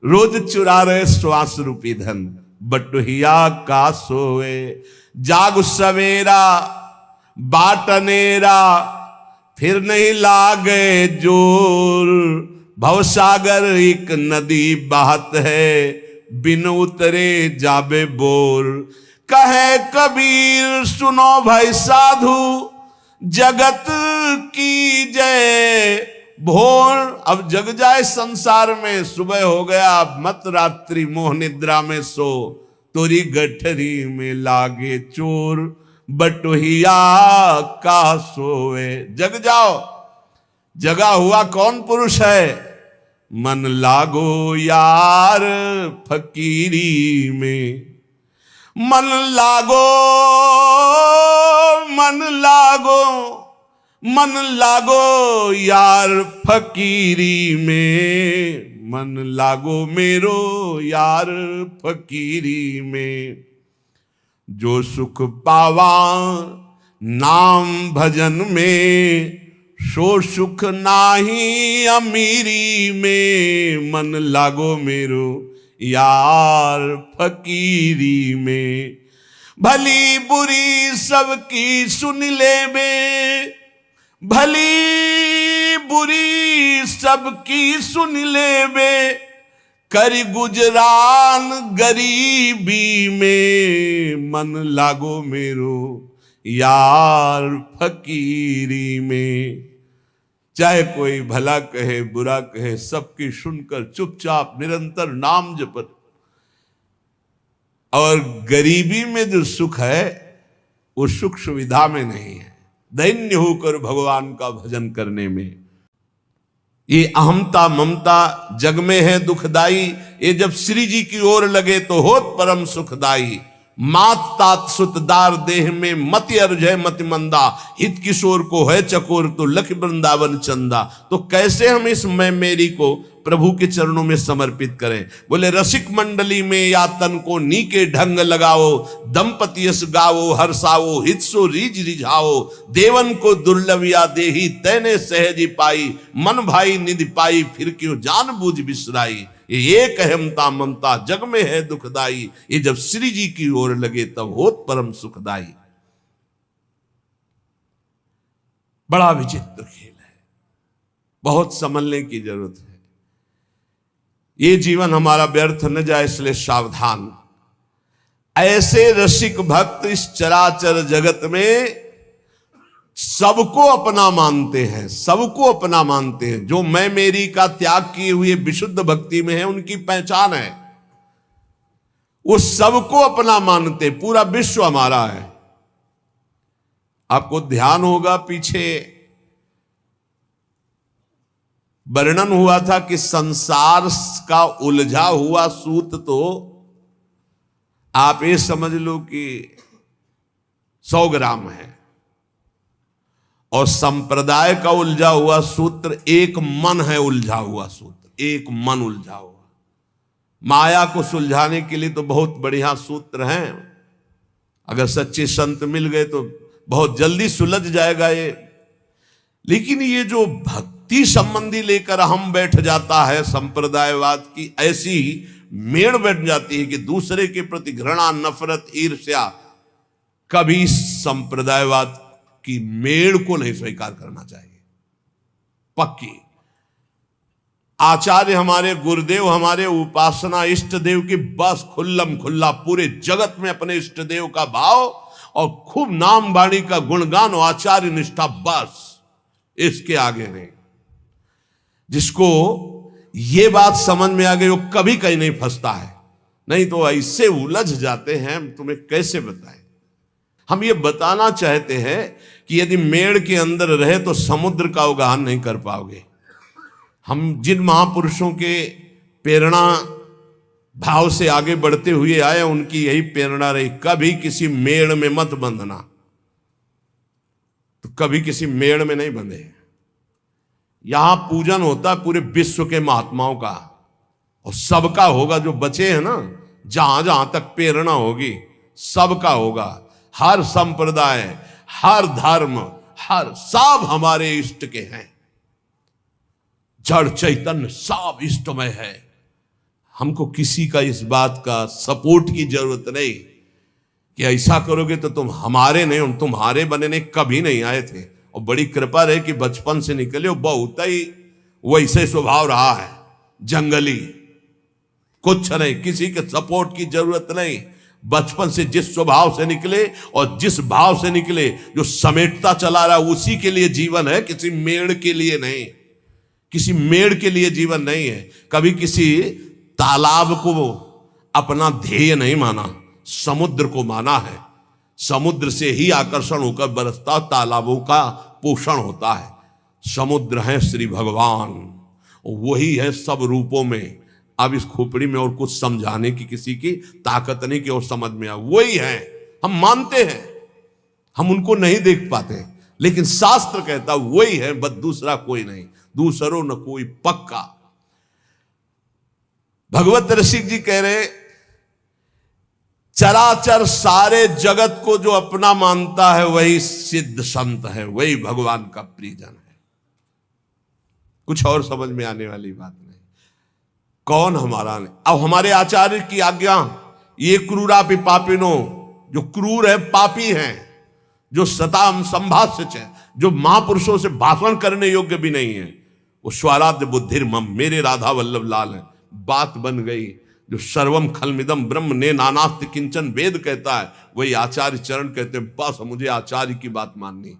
रोज चुरा रहे श्वास रूपी धन, बटुहिया का सोए। जाग सवेरा बाटनेरा, फिर नहीं लागे जोर। भवसागर एक नदी बहत है, बिन उतरे जाबे बोर। कहे कबीर सुनो भाई साधु, जगत की जय। भोर अब जग जाए संसार में, सुबह हो गया मत रात्रि मोह निद्रा में सो। तोरी गठरी में लागे चोर, बटुहिया का सोए। जग जाओ, जगा हुआ कौन पुरुष है? मन लागो यार फकीरी में। मन लागो, मन लागो, मन लागो यार फकीरी में। मन लागो मेरो यार फकीरी में। जो सुख पावा नाम भजन में, सो सुख नाही अमीरी में। मन लागो मेरो यार फकीरी में। भली बुरी सबकी सुन ले बे, भली बुरी सबकी सुन ले बे। कर गुजरान गरीबी में। मन लागो मेरो यार फकीरी में। चाहे कोई भला कहे बुरा कहे, सबकी सुनकर चुपचाप निरंतर नाम जपत। और गरीबी में जो सुख है वो सुख सुविधा में नहीं है, दैन्य होकर भगवान का भजन करने में। ये अहमता ममता जग में है दुखदाई, ये जब श्री जी की ओर लगे तो होत परम सुखदाई। मात तात सुतदार देह में मति अर्जय मति मंदा। हित किशोर को है चकोर तो लख वृंदावन चंदा। तो कैसे हम इस मैं मेरी को प्रभु के चरणों में समर्पित करें? बोले रसिक मंडली में या तन को नी के ढंग लगाओ। दंपति यस गावो हर्षाओ, हित सो रीज रिझाओ। देवन को दुर्लभ या देही, तैने सहज पाई। मन भाई निधि पाई, फिर क्यों जान बूझ बिसराई। ये एक अहमता ममता जग में है दुखदाई। ये जब श्री जी की ओर लगे तब होत परम सुखदाई। बड़ा विचित्र खेल है, बहुत समझने की जरूरत है। ये जीवन हमारा व्यर्थ न जाए, इसलिए सावधान। ऐसे रसिक भक्त इस चराचर जगत में सबको अपना मानते हैं, सबको अपना मानते हैं। जो मैं मेरी का त्याग किए हुए विशुद्ध भक्ति में है, उनकी पहचान है। वो सबको अपना मानते, पूरा विश्व हमारा है। आपको ध्यान होगा पीछे वर्णन हुआ था कि संसार का उलझा हुआ सूत तो आप ये समझ लो कि 100 ग्राम है, और संप्रदाय का उलझा हुआ सूत्र एक मन है। उलझा हुआ सूत्र एक मन उलझा हुआ। माया को सुलझाने के लिए तो बहुत बढ़िया सूत्र हैं, अगर सच्चे संत मिल गए तो बहुत जल्दी सुलझ जाएगा ये। लेकिन ये जो भक्ति संबंधी लेकर हम बैठ जाता है संप्रदायवाद की, ऐसी मेड़ बैठ जाती है कि दूसरे के प्रति घृणा नफरत ईर्ष्या, कभी संप्रदायवाद की मेड़ को नहीं स्वीकार करना चाहिए। पक्की आचार्य हमारे गुरुदेव हमारे उपासना इष्ट देव की बस खुल्लम खुल्ला पूरे जगत में अपने इष्ट देव का भाव और खूब नाम वाणी का गुणगान और आचार्य निष्ठा, बस इसके आगे नहीं। जिसको ये बात समझ में आ गई वो कभी कहीं नहीं फंसता है, नहीं तो ऐसे उलझ जाते हैं, तुम्हें कैसे बताएं। हम ये बताना चाहते हैं कि यदि मेड़ के अंदर रहे तो समुद्र का अवगाहन नहीं कर पाओगे। हम जिन महापुरुषों के प्रेरणा भाव से आगे बढ़ते हुए आए, उनकी यही प्रेरणा रही, कभी किसी मेड़ में मत बंधना। तो कभी किसी मेड़ में नहीं बंधे। यहां पूजन होता है पूरे विश्व के महात्माओं का, और सबका होगा। जो बचे हैं ना, जहां जहां तक प्रेरणा होगी सबका होगा। हर संप्रदाय, हर धर्म, हर सब हमारे इष्ट के हैं। जड़ चैतन्य सब इष्टमय है। हमको किसी का इस बात का सपोर्ट की जरूरत नहीं कि ऐसा करोगे तो तुम हमारे नहीं, हम तुम्हारे बनने कभी नहीं आए थे। और बड़ी कृपा रहे कि बचपन से निकले हो, बहुत ही वैसे स्वभाव रहा है, जंगली, कुछ नहीं, किसी के सपोर्ट की जरूरत नहीं। बचपन से जिस स्वभाव से निकले और जिस भाव से निकले, जो समेटता चला रहा उसी के लिए जीवन है, किसी मेड़ के लिए नहीं। किसी मेड़ के लिए जीवन नहीं है। कभी किसी तालाब को अपना ध्येय नहीं माना, समुद्र को माना है। समुद्र से ही आकर्षण होकर बरसता तालाबों का पोषण होता है। समुद्र है श्री भगवान, वही है सब रूपों में। अब इस खोपड़ी में और कुछ समझाने की किसी की ताकत नहीं कि और समझ में आए। वही है, हम मानते हैं, हम उनको नहीं देख पाते, लेकिन शास्त्र कहता वही है, बस दूसरा कोई नहीं। दूसरो न कोई पक्का। भगवत ऋषि जी कह रहे, चराचर सारे जगत को जो अपना मानता है वही सिद्ध संत है, वही भगवान का प्रियजन है। कुछ और समझ में आने वाली बात नहीं। कौन हमारा नहीं। अब हमारे आचार्य की आज्ञा, ये क्रूरापि पापिनो, जो क्रूर है, पापी हैं, जो सताम संभाष्य है, जो महापुरुषों से भाषण करने योग्य भी नहीं है, वो स्वराध्य बुद्धिर मम, मेरे राधा वल्लभ लाल है। बात बन गई। जो सर्वम खलमिदम ब्रह्म ने नानास्ति किंचन वेद कहता है, वही आचार्य चरण कहते हैं, बस मुझे आचार्य की बात माननी,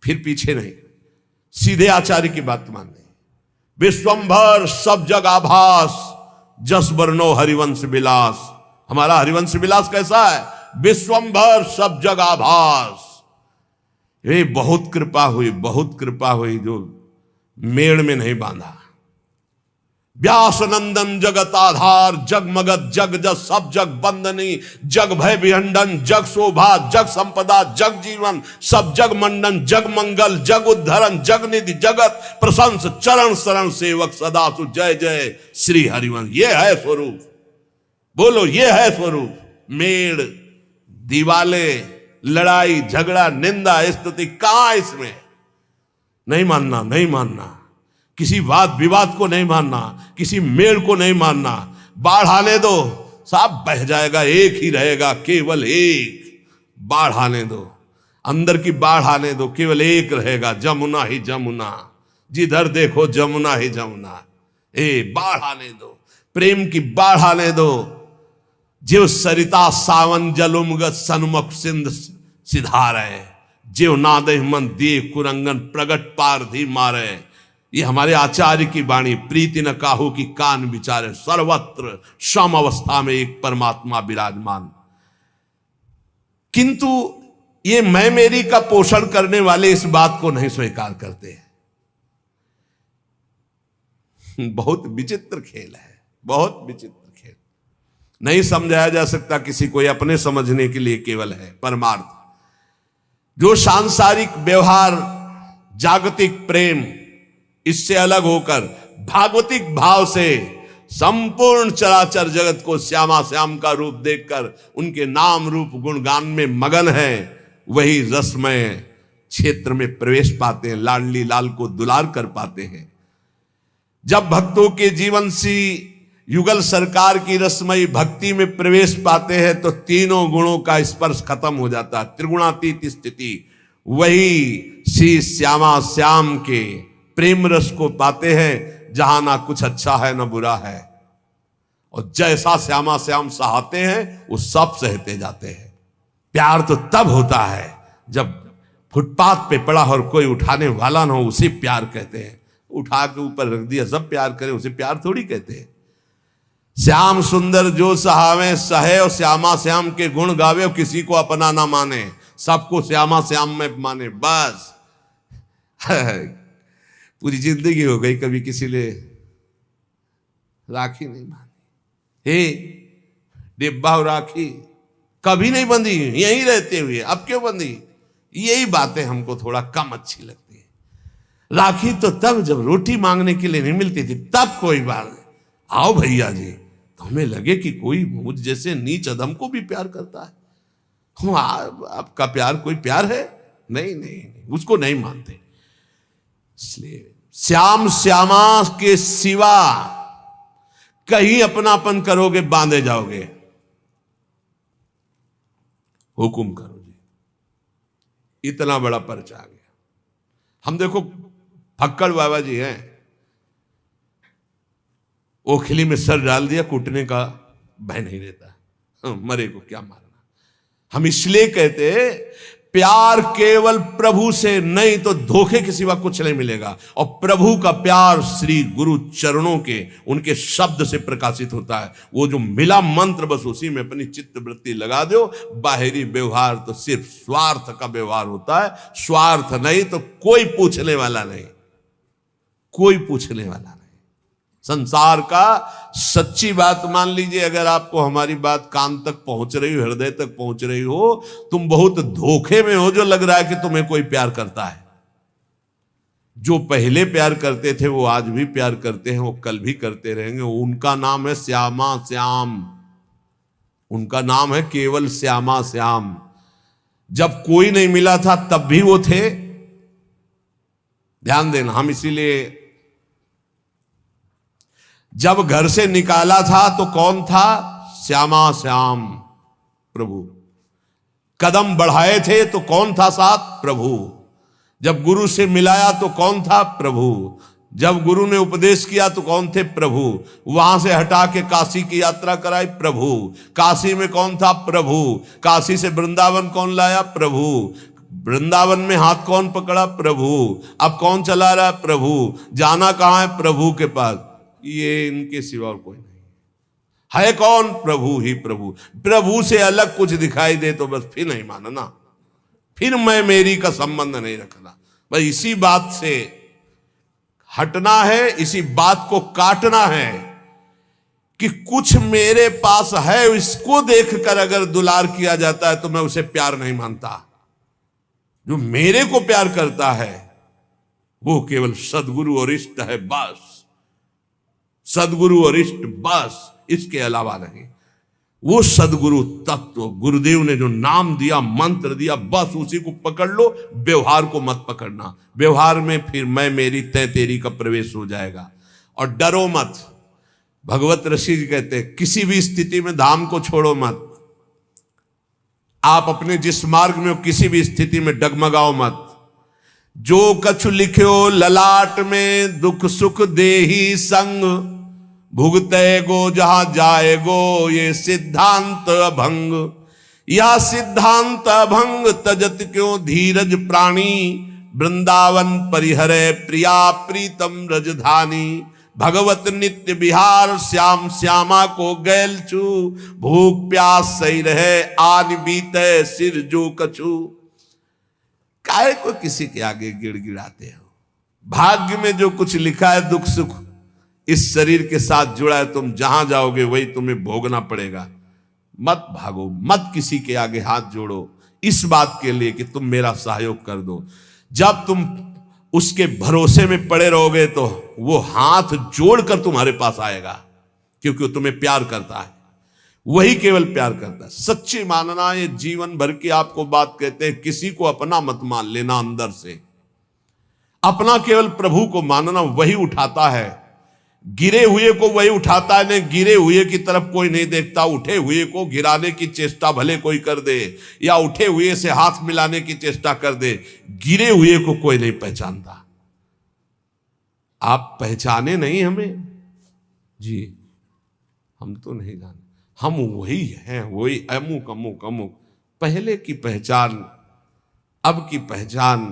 फिर पीछे नहीं, सीधे आचार्य की बात माननी। विश्वंभर सब जग आभास, जस वर्णो हरिवंश विलास। हमारा हरिवंश विलास कैसा है? विश्वंभर सब जग आभास। ये बहुत कृपा हुई, बहुत कृपा हुई, जो मेड़ में नहीं बांधा। व्यास नंदन जगत आधार, जग मगत जग जस सब जग बंदनी, जग भय विहंडन, जग शोभा, जग संपदा, जग जीवन, सब जग मंडन, जग मंगल, जग उद्धरण, जग निधि, जगत प्रशंस, चरण शरण सेवक सदा सु, जय जय श्री हरिवंश। ये है स्वरूप, बोलो ये है स्वरूप। मेड़, दीवाले, लड़ाई झगड़ा, निंदा स्तुति कहां इसमें? नहीं मानना, नहीं मानना। किसी वाद विवाद को नहीं मानना, किसी मेल को नहीं मानना। बाढ़ आने दो, सब बह जाएगा, एक ही रहेगा, केवल एक। बाढ़ आने दो, अंदर की बाढ़ आने दो, केवल एक रहेगा, जमुना ही जमुना, जिधर देखो जमुना ही जमुना। बाढ़ आने दो, प्रेम की बाढ़ आने दो। जीव सरिता सावन जलुमगत सन्मुख सिंध सिधारे, जीव नादे मन दे कुरंगन प्रगट पारधी मारे। ये हमारे आचार्य की वाणी। प्रीति न काहू की कान विचारे, सर्वत्र सम अवस्था में एक परमात्मा विराजमान। किंतु ये मैं मेरी का पोषण करने वाले इस बात को नहीं स्वीकार करते। बहुत विचित्र खेल है, बहुत विचित्र खेल। नहीं समझाया जा सकता किसी को, अपने समझने के लिए केवल है परमार्थ। जो सांसारिक व्यवहार, जागतिक प्रेम, इससे अलग होकर भागवतिक भाव से संपूर्ण चराचर जगत को श्यामा श्याम का रूप देखकर उनके नाम रूप गुणगान में मगन है, वही रसमय क्षेत्र में प्रवेश पाते हैं, लाडली लाल को दुलार कर पाते हैं। जब भक्तों के जीवन से युगल सरकार की रसमयी भक्ति में प्रवेश पाते हैं तो तीनों गुणों का स्पर्श खत्म हो जाता है, त्रिगुणातीत स्थिति। वही श्री श्यामा श्याम के प्रेम रस को पाते हैं, जहां ना कुछ अच्छा है ना बुरा है। और जैसा श्यामा श्याम सहाते हैं वो सब सहते जाते हैं। प्यार तो तब होता है जब फुटपाथ पे पड़ा और कोई उठाने वाला ना हो, उसे प्यार कहते हैं। उठा के ऊपर रख दिया, सब प्यार करें, उसे प्यार थोड़ी कहते हैं। श्याम सुंदर जो सहावे सहे, और श्यामा श्याम के गुण गावे, और किसी को अपना ना माने, सबको श्यामा श्याम में माने, बस। पूरी जिंदगी हो गई, कभी किसी ने राखी नहीं बांधी। डिब्बा और राखी कभी नहीं बंधी, यहीं रहते हुए अब क्यों बंधी? यही बातें हमको थोड़ा कम अच्छी लगती है। राखी तो तब जब रोटी मांगने के लिए नहीं मिलती थी, तब कोई बात नहीं, आओ भैया जी। तो हमें लगे कि कोई मुझ जैसे नीच अधम को भी प्यार करता है। आपका प्यार कोई प्यार है? नहीं, नहीं, नहीं, उसको नहीं मानते। इसलिए श्याम श्यामा के सिवा कहीं अपनापन करोगे बांधे जाओगे। हुकुम करो जी। इतना बड़ा पर्चा आ गया। हम देखो फक्कड़ बाबा जी हैं, ओखली में सर डाल दिया, कूटने का भय नहीं रहता, मरे को क्या मारना। हम इसलिए कहते प्यार केवल प्रभु से नहीं तो धोखे के सिवा कुछ नहीं मिलेगा। और प्रभु का प्यार श्री गुरु चरणों के उनके शब्द से प्रकाशित होता है। वो जो मिला मंत्र, बस उसी में अपनी चित्त वृत्ति लगा दो। बाहरी व्यवहार तो सिर्फ स्वार्थ का व्यवहार होता है। स्वार्थ नहीं तो कोई पूछने वाला नहीं, कोई पूछने वाला नहीं। संसार का सच्ची बात मान लीजिए, अगर आपको हमारी बात कान तक पहुंच रही हो, हृदय तक पहुंच रही हो, तुम बहुत धोखे में हो जो लग रहा है कि तुम्हें कोई प्यार करता है। जो पहले प्यार करते थे वो आज भी प्यार करते हैं, वो कल भी करते रहेंगे। उनका नाम है श्यामा श्याम, उनका नाम है केवल श्यामा श्याम। जब कोई नहीं मिला था तब भी वो थे। ध्यान देना, हम इसीलिए जब घर से निकाला था तो कौन था? श्यामा श्याम प्रभु। कदम बढ़ाए थे तो कौन था साथ? प्रभु। जब गुरु से मिलाया तो कौन था? प्रभु। जब गुरु ने उपदेश किया तो कौन थे? प्रभु। वहां से हटा के काशी की यात्रा कराई? प्रभु। काशी में कौन था? प्रभु। काशी से वृंदावन कौन लाया? प्रभु। वृंदावन में हाथ कौन पकड़ा? प्रभु। अब कौन चला रहा? प्रभु। जाना कहां है? प्रभु के पास। ये इनके सिवा और कोई नहीं है। कौन? प्रभु ही प्रभु। प्रभु से अलग कुछ दिखाई दे तो बस फिर नहीं मानना, फिर मैं मेरी का संबंध नहीं रखना। बस इसी बात से हटना है, इसी बात को काटना है कि कुछ मेरे पास है, इसको देखकर अगर दुलार किया जाता है तो मैं उसे प्यार नहीं मानता। जो मेरे को प्यार करता है वो केवल सदगुरु और इष्ट है, बस। सदगुरु और इष्ट, बस, इसके अलावा नहीं। वो सदगुरु तत्व, गुरुदेव ने जो नाम दिया, मंत्र दिया, बस उसी को पकड़ लो। व्यवहार को मत पकड़ना। व्यवहार में फिर मैं मेरी तय तेरी का प्रवेश हो जाएगा। और डरो मत। भगवत ऋषि जी कहते हैं किसी भी स्थिति में धाम को छोड़ो मत। आप अपने जिस मार्ग में हो किसी भी स्थिति में डगमगाओ मत। जो कछु लिख्यो ललाट में दुख सुख देही संग, भुगते गो जहां जाएगो ये सिद्धांत अभंग। यह सिद्धांत अभंग तजत क्यों धीरज प्राणी, वृंदावन परिहरे प्रिया प्रीतम रजधानी। भगवत नित्य विहार श्याम श्यामा को गैल छू, भूख प्यास सही रहे आन बीते सिर जो कछु। काहे को किसी के आगे गिड़गिड़ाते हो? भाग्य में जो कुछ लिखा है दुख सुख इस शरीर के साथ जुड़ा है, तुम जहां जाओगे वही तुम्हें भोगना पड़ेगा। मत भागो, मत किसी के आगे हाथ जोड़ो इस बात के लिए कि तुम मेरा सहयोग कर दो। जब तुम उसके भरोसे में पड़े रहोगे तो वो हाथ जोड़कर तुम्हारे पास आएगा, क्योंकि वो तुम्हें प्यार करता है। वही केवल प्यार करता है। सच्ची मानना, ये जीवन भर की आपको बात कहते हैं, किसी को अपना मत मान लेना। अंदर से अपना केवल प्रभु को मानना। वही उठाता है, गिरे हुए को वही उठाता है। नहीं, गिरे हुए की तरफ कोई नहीं देखता। उठे हुए को गिराने की चेष्टा भले कोई कर दे, या उठे हुए से हाथ मिलाने की चेष्टा कर दे, गिरे हुए को कोई नहीं पहचानता। आप पहचाने नहीं हमें जी, हम तो नहीं जानते। हम वही हैं, वही अमुक अमुक अमुक। पहले की पहचान अब की पहचान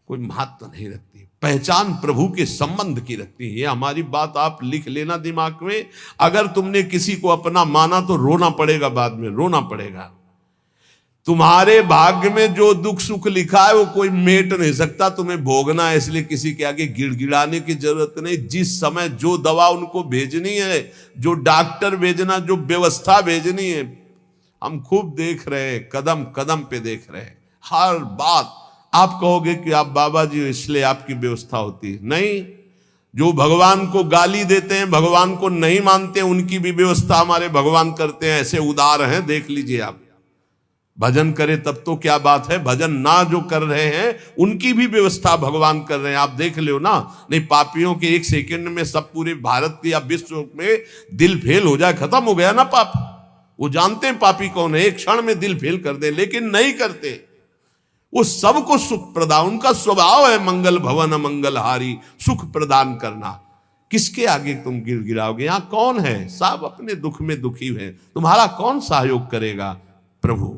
कोई महत्व नहीं रखती। पहचान प्रभु के संबंध की रखती है। हमारी बात आप लिख लेना दिमाग में। अगर तुमने किसी को अपना माना तो रोना पड़ेगा, बाद में रोना पड़ेगा। तुम्हारे भाग्य में जो दुख सुख लिखा है वो कोई मेट नहीं सकता, तुम्हें भोगना है। इसलिए किसी के आगे गिड़गिड़ाने की जरूरत नहीं। जिस समय जो दवा उनको भेजनी है, जो डॉक्टर भेजना, जो व्यवस्था भेजनी है, हम खूब देख रहे हैं, कदम कदम पे देख रहे हैं। हर बात आप कहोगे कि आप बाबा जी हो इसलिए आपकी व्यवस्था होती है, नहीं। जो भगवान को गाली देते हैं, भगवान को नहीं मानते, उनकी भी व्यवस्था हमारे भगवान करते हैं। ऐसे उदार हैं, देख लीजिए आप। भजन करे तब तो क्या बात है, भजन ना जो कर रहे हैं उनकी भी व्यवस्था भगवान कर रहे हैं। आप देख लो ना, नहीं पापियों के एक सेकंड में सब पूरे भारत के या विश्व में दिल फेल हो जाए, खत्म हो गया ना पाप। वो जानते हैं पापी कौन है, एक क्षण में दिल फेल कर दे, लेकिन नहीं करते। वो सबको सुख प्रदान, उनका स्वभाव है मंगल भवन मंगलहारी, सुख प्रदान करना। किसके आगे तुम गिर गिराओगे? यहां कौन है? सब अपने दुख में दुखी है, तुम्हारा कौन सहयोग करेगा? प्रभु।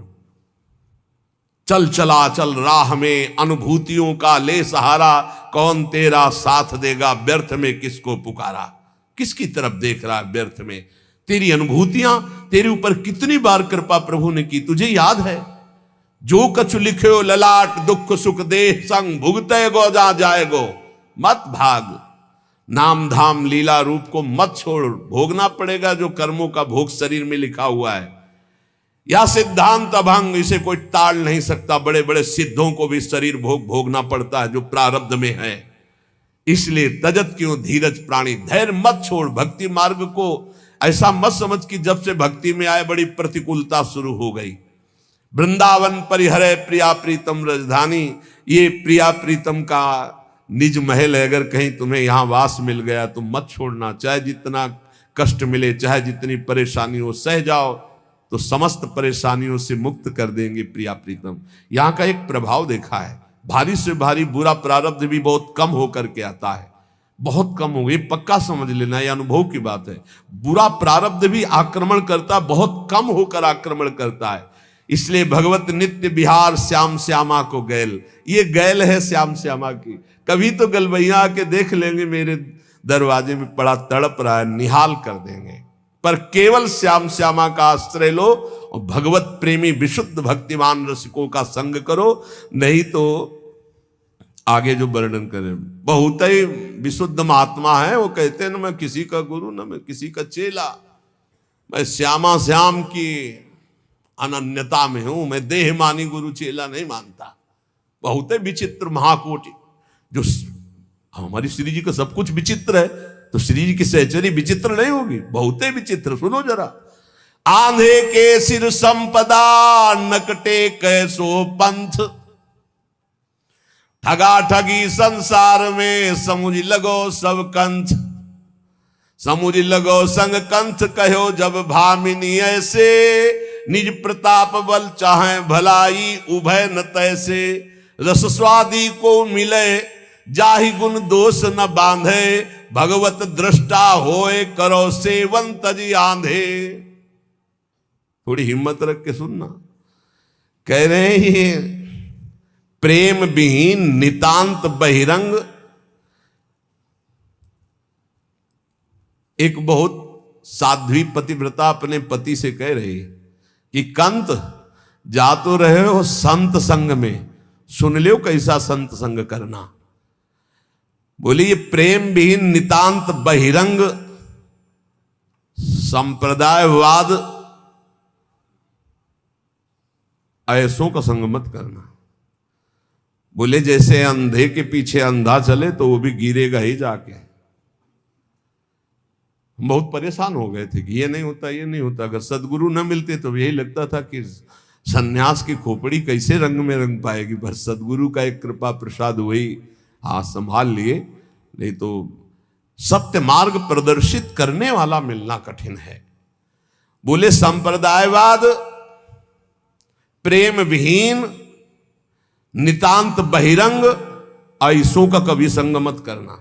चल चला चल राह में अनुभूतियों का ले सहारा, कौन तेरा साथ देगा व्यर्थ में किसको पुकारा। किसकी तरफ देख रहा है व्यर्थ में? तेरी अनुभूतियां, तेरे ऊपर कितनी बार कृपा प्रभु ने की, तुझे याद है? जो कछु लिखे ललाट दुख सुख देह संग, भुगते गो जा जाएगो मत भाग। नाम धाम लीला रूप को मत छोड़, भोगना पड़ेगा जो कर्मों का भोग शरीर में लिखा हुआ है। या सिद्धांत अभंग, इसे कोई टाल नहीं सकता। बड़े बड़े सिद्धों को भी शरीर भोग भोगना पड़ता है जो प्रारब्ध में है। इसलिए तजत क्यों धीरज प्राणी, धैर्य मत छोड़। भक्ति मार्ग को ऐसा मत समझ कि जब से भक्ति में आए बड़ी प्रतिकूलता शुरू हो गई। वृंदावन परिहरे प्रिया प्रीतम राजधानी, ये प्रिया प्रीतम का निज महल है। अगर कहीं तुम्हें यहां वास मिल गया तो मत छोड़ना, चाहे जितना कष्ट मिले, चाहे जितनी परेशानी हो, सह जाओ तो समस्त परेशानियों से मुक्त कर देंगे प्रिया प्रीतम। यहां का एक प्रभाव देखा है, भारी से भारी बुरा प्रारब्ध भी बहुत कम होकर के आता है, बहुत कम हो। ये पक्का समझ लेना, ये अनुभव की बात है। बुरा प्रारब्ध भी आक्रमण करता, बहुत कम होकर आक्रमण करता है। इसलिए भगवत नित्य बिहार श्याम श्यामा को गैल, ये गैल है श्याम श्यामा की। कभी तो गलबैया आके देख लेंगे मेरे दरवाजे में पड़ा तड़प रहा है, निहाल कर देंगे। पर केवल श्याम श्यामा का आश्रय लो और भगवत प्रेमी विशुद्ध भक्तिमान रसिकों का संग करो, नहीं तो आगे जो वर्णन करें, बहुत ही विशुद्ध महात्मा है, वो कहते हैं ना मैं किसी का गुरु ना मैं किसी का चेला, मैं श्यामा श्याम की अनन्यता में हूं, मैं देह मानी गुरु चेला नहीं मानता। बहुत ही विचित्र महाकोटि, जो हमारी श्री जी का सब कुछ विचित्र है, तो श्री जी की सहचरी विचित्र नहीं होगी? बहुत ही विचित्र। सुनो जरा, आंधे के सिर संपदा नकटे कैसो पंथ, ठगा ठगी संसार में समुझ लगो सब कंथ। समुझ लगो संग कंथ कहो जब भामिनी ऐसे, निज प्रताप बल चाहे भलाई उभय न तैसे। रस स्वादी को मिले जाहि गुण दोष न बांधे, भगवत दृष्टा होए करो सेवन तजी आंधे। थोड़ी हिम्मत रख के सुनना, कह रहे हैं प्रेम विहीन नितांत बहिरंग। एक बहुत साध्वी पतिव्रता अपने पति से कह रही कि कंत जा तो रहे हो संत संग में, सुन लो कैसा संत संग करना। बोली ये प्रेम विहीन नितांत बहिरंग संप्रदायवाद ऐसों का संग मत करना। बोले जैसे अंधे के पीछे अंधा चले तो वो भी गिरेगा ही जाके। हम बहुत परेशान हो गए थे कि ये नहीं होता, ये नहीं होता। अगर सदगुरु न मिलते तो यही लगता था कि सन्यास की खोपड़ी कैसे रंग में रंग पाएगी, पर सदगुरु का एक कृपा प्रसाद हुई, हाँ संभाल लिए। नहीं तो सत्य मार्ग प्रदर्शित करने वाला मिलना कठिन है। बोले संप्रदायवाद प्रेम विहीन नितांत बहिरंग ऐसों का कभी संग मत करना।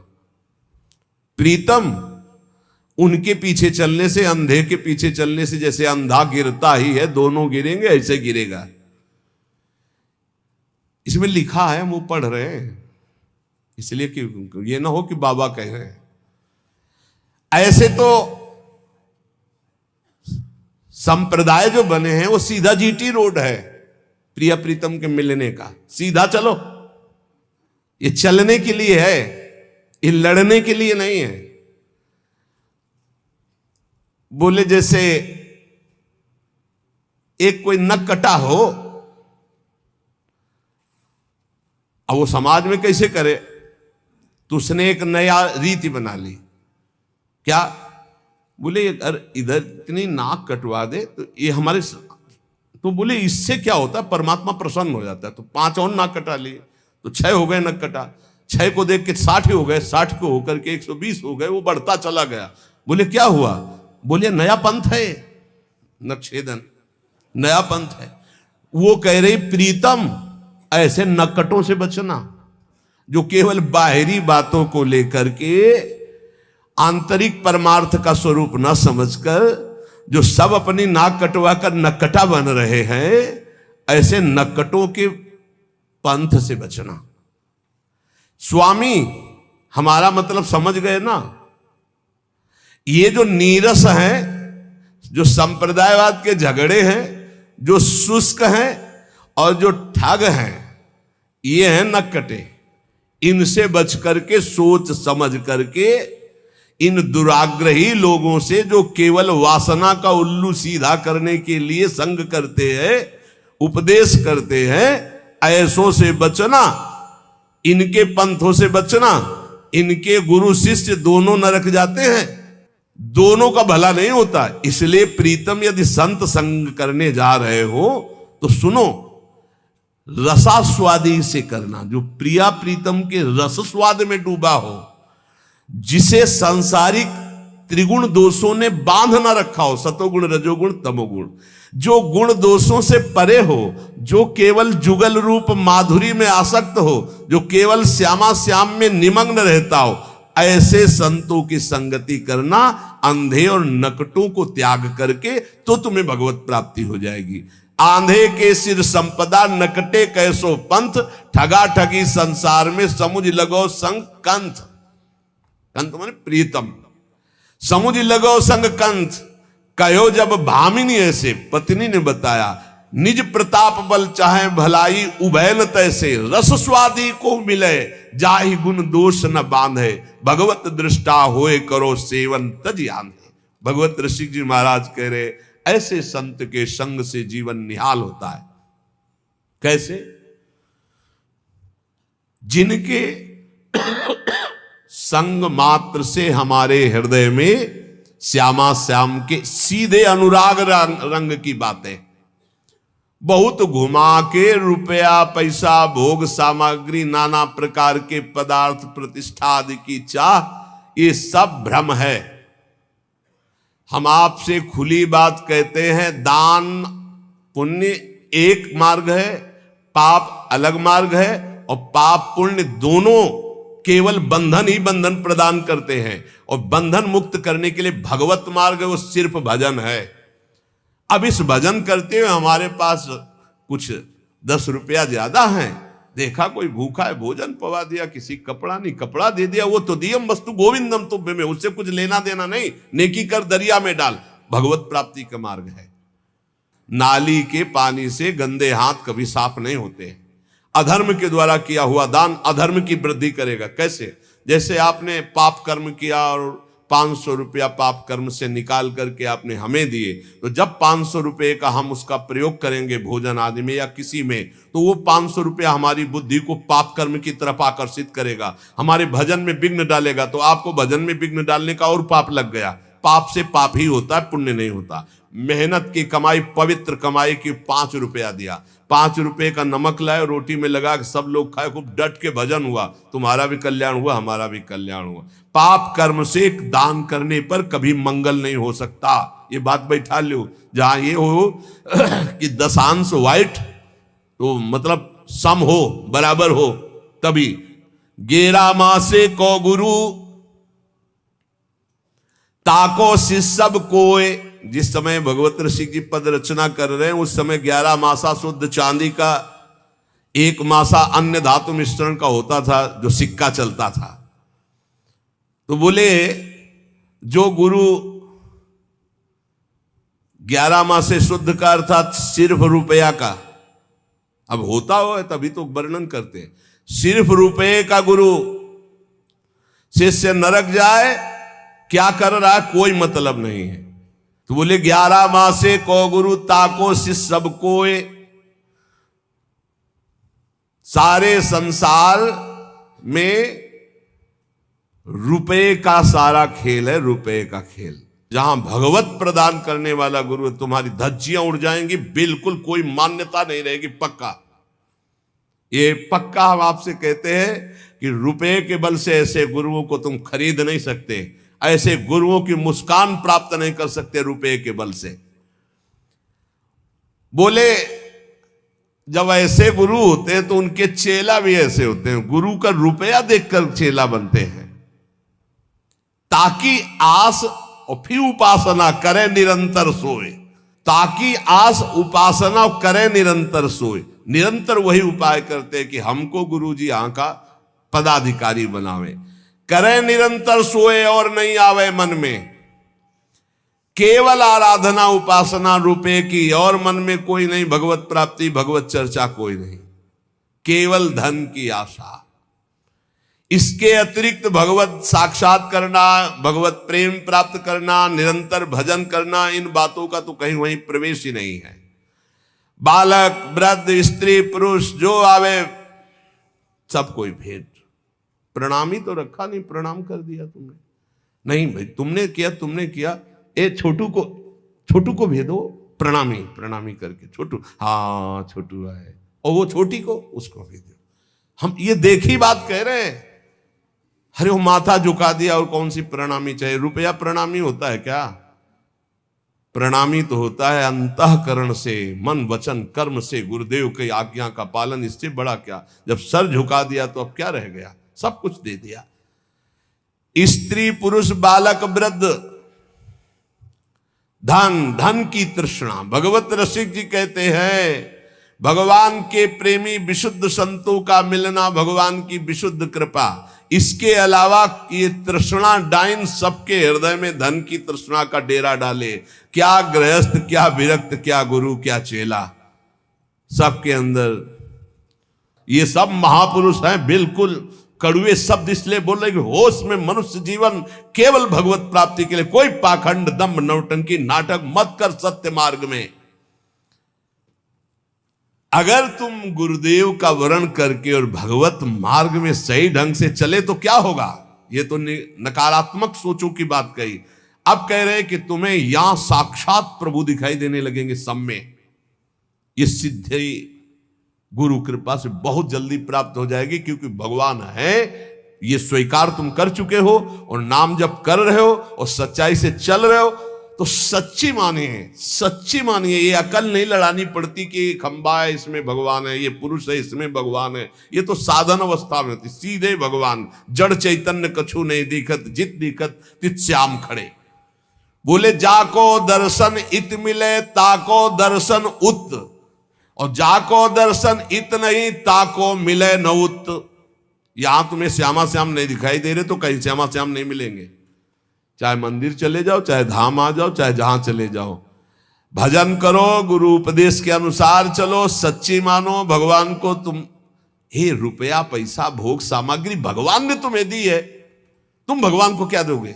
प्रीतम उनके पीछे चलने से, अंधे के पीछे चलने से जैसे अंधा गिरता ही है, दोनों गिरेंगे ऐसे गिरेगा। इसमें लिखा है, हम वो पढ़ रहे हैं, इसलिए कि ये ना हो कि बाबा कह रहे हैं। ऐसे तो संप्रदाय जो बने हैं वो सीधा जीटी रोड है प्रिया प्रीतम के मिलने का। सीधा चलो, ये चलने के लिए है, ये लड़ने के लिए नहीं है। बोले जैसे एक कोई नक कटा हो, अब वो समाज में कैसे करे, तो उसने एक नया रीति बना ली। क्या? बोले अगर इधर इतनी नाक कटवा दे तो ये हमारे तो बोले इससे क्या होता है, परमात्मा प्रसन्न हो जाता है। तो 5 और नाक कटा लिए, तो 6 हो गए नक कटा। 6 को देख के 60 हो गए, 60 को होकर के 120 हो गए, वो बढ़ता चला गया। बोले क्या हुआ? बोले नया पंथ है, नक्षेदन नया पंथ है। वो कह रही प्रीतम ऐसे नक्कटों से बचना, जो केवल बाहरी बातों को लेकर के आंतरिक परमार्थ का स्वरूप न समझकर जो सब अपनी नाक कटवा कर नक्कटा बन रहे हैं, ऐसे नक्कटों के पंथ से बचना। स्वामी हमारा मतलब समझ गए ना? ये जो नीरस हैं, जो संप्रदायवाद के झगड़े हैं, जो शुष्क हैं और जो ठग हैं, ये हैं नक्कटे। इनसे बच करके, सोच समझ करके, इन दुराग्रही लोगों से जो केवल वासना का उल्लू सीधा करने के लिए संग करते हैं, उपदेश करते हैं, ऐसों से बचना, इनके पंथों से बचना। इनके गुरु शिष्य दोनों नरक जाते हैं, दोनों का भला नहीं होता। इसलिए प्रीतम यदि संत संग करने जा रहे हो तो सुनो, रसास्वादी से करना, जो प्रिया प्रीतम के रस स्वाद में डूबा हो, जिसे सांसारिक त्रिगुण दोषों ने बांध ना रखा हो, सतोगुण रजोगुण तमोगुण, जो गुण दोषों से परे हो, जो केवल जुगल रूप माधुरी में आसक्त हो, जो केवल श्यामा श्याम में निमग्न रहता हो, ऐसे संतों की संगति करना, अंधे और नकटों को त्याग करके, तो तुम्हें भगवत प्राप्ति हो जाएगी। आंधे के सिर संपदा, नकटे कैसो पंथ, ठगा ठगी संसार में समुझ लगो संग कंथ। कंथ माने प्रीतम। समुझ लगो संग कंथ, कहो जब भामिनी ऐसे, पत्नी ने बताया, निज प्रताप बल चाहे भलाई उभय न तैसे, रस स्वादी को मिले जाहि गुण दोष न बांधे, भगवत दृष्टा होए करो सेवन तज आंधे। भगवत ऋषि जी महाराज कह रहे, ऐसे संत के संग से जीवन निहाल होता है। कैसे? जिनके संग मात्र से हमारे हृदय में श्यामा श्याम के सीधे अनुराग रंग की बातें, बहुत घुमा के रुपया पैसा भोग सामग्री नाना प्रकार के पदार्थ प्रतिष्ठा आदि की चाह, ये सब भ्रम है। हम आपसे खुली बात कहते हैं, दान पुण्य एक मार्ग है, पाप अलग मार्ग है, और पाप पुण्य दोनों केवल बंधन ही बंधन प्रदान करते हैं, और बंधन मुक्त करने के लिए भगवत मार्ग है, वो सिर्फ भजन है। अब इस भजन करते हुए हमारे पास कुछ 10 रुपया ज्यादा है, देखा कोई भूखा है, भोजन पवा दिया, किसी कपड़ा नहीं कपड़ा दे दिया, वो तो दियम वस्तु गोविंदम तुभ्य में, उससे कुछ लेना देना नहीं, नेकी कर दरिया में डाल, भगवत प्राप्ति का मार्ग है। नाली के पानी से गंदे हाथ कभी साफ नहीं होते। अधर्म के द्वारा किया हुआ दान अधर्म की वृद्धि करेगा। कैसे? जैसे आपने पाप कर्म किया और 500 रुपया पाप कर्म से निकाल करके आपने हमें दिए, तो जब 500 रुपये का हम उसका प्रयोग करेंगे भोजन आदि में या किसी में, तो वो 500 रुपया हमारी बुद्धि को पाप कर्म की तरफ आकर्षित करेगा, हमारे भजन में विघ्न डालेगा। तो आपको भजन में विघ्न डालने का और पाप लग गया। पाप से पाप ही होता है, पुण्य नहीं होता। मेहनत की कमाई, पवित्र कमाई की 5 रुपया दिया, 5 रुपये का नमक लाए, रोटी में लगा के सब लोग खाए, खूब डट के भजन हुआ, तुम्हारा भी कल्याण हुआ, हमारा भी कल्याण हुआ। पाप कर्म से दान करने पर कभी मंगल नहीं हो सकता, ये बात बैठा लो। जहां ये हो कि दशांश वाइट, तो मतलब सम हो, बराबर हो, तभी। 11 मासे को गुरु ताको शिष्य कोय, जिस समय भगवत ऋषि की पद रचना कर रहे हैं उस समय 11 मासा शुद्ध चांदी का, 1 मासा अन्य धातु मिश्रण का होता था, जो सिक्का चलता था। तो बोले जो गुरु 11 मासे शुद्ध का अर्थात सिर्फ रुपया का, अब होता हो तभी तो वर्णन करते हैं, सिर्फ रुपये का गुरु शिष्य नरक जाए, क्या कर रहा है कोई मतलब नहीं है। तो बोले 11 मासे को गुरु ताको शिष्य सब कोय, सारे संसार में रुपए का सारा खेल है, रुपए का खेल। जहां भगवत प्रदान करने वाला गुरु है, तुम्हारी धज्जियां उड़ जाएंगी, बिल्कुल कोई मान्यता नहीं रहेगी, पक्का। ये पक्का हम आपसे कहते हैं कि रुपए के बल से ऐसे गुरुओं को तुम खरीद नहीं सकते, ऐसे गुरुओं की मुस्कान प्राप्त नहीं कर सकते रुपए के बल से। बोले जब ऐसे गुरु होते हैं तो उनके चेला भी ऐसे होते हैं, गुरु का रुपया देखकर चेला बनते हैं, ताकि आस और फिर उपासना करे निरंतर सोए, ताकि आस उपासना करे निरंतर सोए। निरंतर वही उपाय करते हैं कि हमको गुरुजी यहाँ का पदाधिकारी बनावे, करे निरंतर सोए और नहीं आवे मन में, केवल आराधना उपासना रुपए की, और मन में कोई नहीं, भगवत प्राप्ति भगवत चर्चा कोई नहीं, केवल धन की आशा। इसके अतिरिक्त भगवत साक्षात करना, भगवत प्रेम प्राप्त करना, निरंतर भजन करना, इन बातों का तो कहीं वहीं प्रवेश ही नहीं है। बालक वृद्ध स्त्री पुरुष जो आवे सब कोई भेंट। प्रणामी तो रखा नहीं, प्रणाम कर दिया तुमने, नहीं भाई तुमने किया, ए छोटू को भेदो, प्रणामी प्रणामी करके, छोटू हाँ छोटू आए, और वो छोटी को उसको भेदो। हम ये देखी बात कह रहे हैं। अरे वो माथा झुका दिया और कौन सी प्रणामी चाहिए? रुपया प्रणामी होता है क्या? प्रणामी तो होता है अंतःकरण से, मन वचन कर्म से, गुरुदेव की आज्ञा का पालन। इससे बड़ा क्या? जब सर झुका दिया तो अब क्या रह गया? सब कुछ दे दिया। स्त्री पुरुष बालक वृद्ध, धन की तृष्णा। भगवत रसिक जी कहते हैं भगवान के प्रेमी विशुद्ध संतों का मिलना भगवान की विशुद्ध कृपा। इसके अलावा ये तृष्णा डाइन सबके हृदय में धन की तृष्णा का डेरा डाले। क्या गृहस्थ, क्या विरक्त, क्या गुरु, क्या चेला, सबके अंदर ये सब महापुरुष हैं। बिल्कुल कड़ुए शब्द इसलिए बोल रहे कि होश में मनुष्य जीवन केवल भगवत प्राप्ति के लिए। कोई पाखंड दंभ नौटंकी नाटक मत कर सत्य मार्ग में। अगर तुम गुरुदेव का वर्ण करके और भगवत मार्ग में सही ढंग से चले तो क्या होगा? ये तो नकारात्मक सोचों की बात कही। अब कह रहे कि तुम्हें यहां साक्षात प्रभु दिखाई देने लगेंगे सब में। ये सिद्धि गुरु कृपा से बहुत जल्दी प्राप्त हो जाएगी, क्योंकि भगवान है ये स्वीकार तुम कर चुके हो और नाम जप कर रहे हो और सच्चाई से चल रहे हो। तो सच्ची मानिए। ये अकल नहीं लड़ानी पड़ती कि खंबा है इसमें भगवान है, ये पुरुष है इसमें भगवान है। ये तो साधन अवस्था में होती, सीधे भगवान। जड़ चैतन्य कछु नहीं दिखत, जित दिखत तित श्याम खड़े। बोले जाको दर्शन इत मिले, ताको दर्शन उत, और जाको दर्शन इत नहीं, ताको मिले न उत। यहां तुम्हें श्यामा श्याम नहीं दिखाई दे रहे तो कहीं श्यामा श्याम नहीं मिलेंगे। चाहे मंदिर चले जाओ, चाहे धाम आ जाओ, चाहे जहां चले जाओ, भजन करो, गुरु उपदेश के अनुसार चलो, सच्ची मानो भगवान को। तुम हे रुपया पैसा भोग सामग्री भगवान ने तुम्हें दी है, तुम भगवान को क्या दोगे?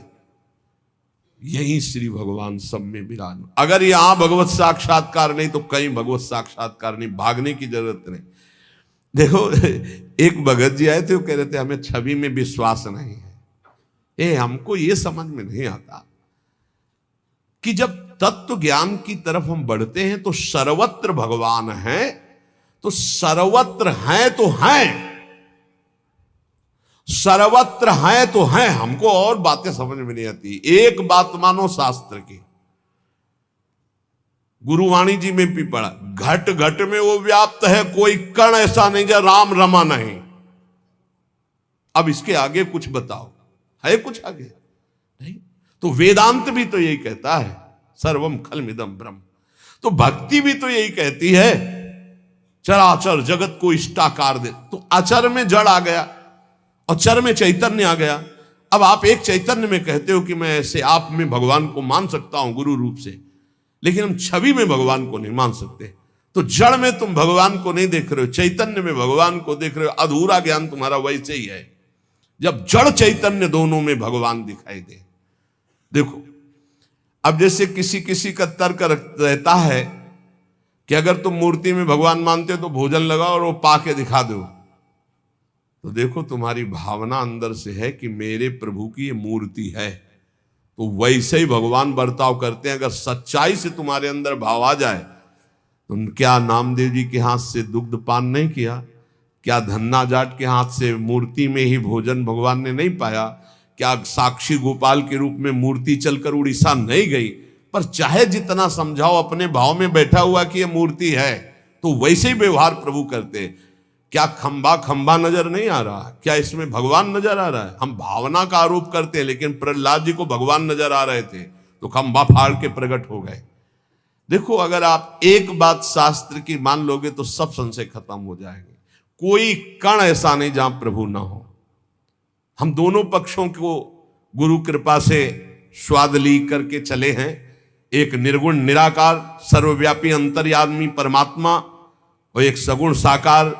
यही श्री भगवान सब में विराज। अगर यहां भगवत साक्षात्कार नहीं तो कहीं भगवत साक्षात्कार नहीं, भागने की जरूरत नहीं। देखो एक भगत जी आए थे, वो कह रहे थे हमें छवि में विश्वास नहीं है। हमको ये समझ में नहीं आता कि जब तत्व ज्ञान की तरफ हम बढ़ते हैं तो सर्वत्र भगवान है, तो सर्वत्र हैं तो हैं, सर्वत्र हैं तो हैं। हमको और बातें समझ में नहीं आती। एक बात मानो शास्त्र की, गुरुवाणी जी में भी पढ़ा, घट घट में वो व्याप्त है, कोई कण ऐसा नहीं जो राम रमा नहीं। अब इसके आगे कुछ बताओ, है कुछ आगे? नहीं। तो वेदांत भी तो यही कहता है, सर्वम खलमिदम ब्रह्म। तो भक्ति भी तो यही कहती है, चराचर जगत को इष्टाकार दे। तो अचर में जड़ आ गया और चर में चैतन्य आ गया। अब आप एक चैतन्य में कहते हो कि मैं ऐसे आप में भगवान को मान सकता हूं गुरु रूप से, लेकिन हम छवि में भगवान को नहीं मान सकते। तो जड़ में तुम भगवान को नहीं देख रहे हो, चैतन्य में भगवान को देख रहे हो। अधूरा ज्ञान तुम्हारा वैसे ही है, जब जड़ चैतन्य दोनों में भगवान दिखाई दे। देखो अब जैसे किसी का तर्क रहता है कि अगर तुम मूर्ति में भगवान मानते हो तो भोजन लगाओ और वो पाके दिखा दो। तो देखो तुम्हारी भावना अंदर से है कि मेरे प्रभु की ये मूर्ति है, तो वैसे ही भगवान बर्ताव करते हैं। अगर सच्चाई से तुम्हारे अंदर भाव आ जाए, तुम क्या नामदेव जी के हाथ से दुग्ध पान नहीं किया? क्या धन्ना जाट के हाथ से मूर्ति में ही भोजन भगवान ने नहीं पाया? क्या साक्षी गोपाल के रूप में मूर्ति चलकर उड़ीसा नहीं गई? पर चाहे जितना समझाओ, अपने भाव में बैठा हुआ कि ये मूर्ति है, तो वैसे ही व्यवहार प्रभु करते। क्या खंबा खंबा नजर नहीं आ रहा? क्या इसमें भगवान नजर आ रहा है? हम भावना का आरोप करते हैं, लेकिन प्रहलाद जी को भगवान नजर आ रहे थे तो खंबा फाड़ के प्रकट हो गए। देखो, अगर आप एक बात शास्त्र की मान लोगे तो सब संशय खत्म हो जाएंगे। कोई कण ऐसा नहीं जहां प्रभु ना हो। हम दोनों पक्षों को गुरु कृपा से स्वाद ली करके चले हैं। एक निर्गुण निराकार सर्वव्यापी अंतर्यामी परमात्मा, और एक सगुण साकार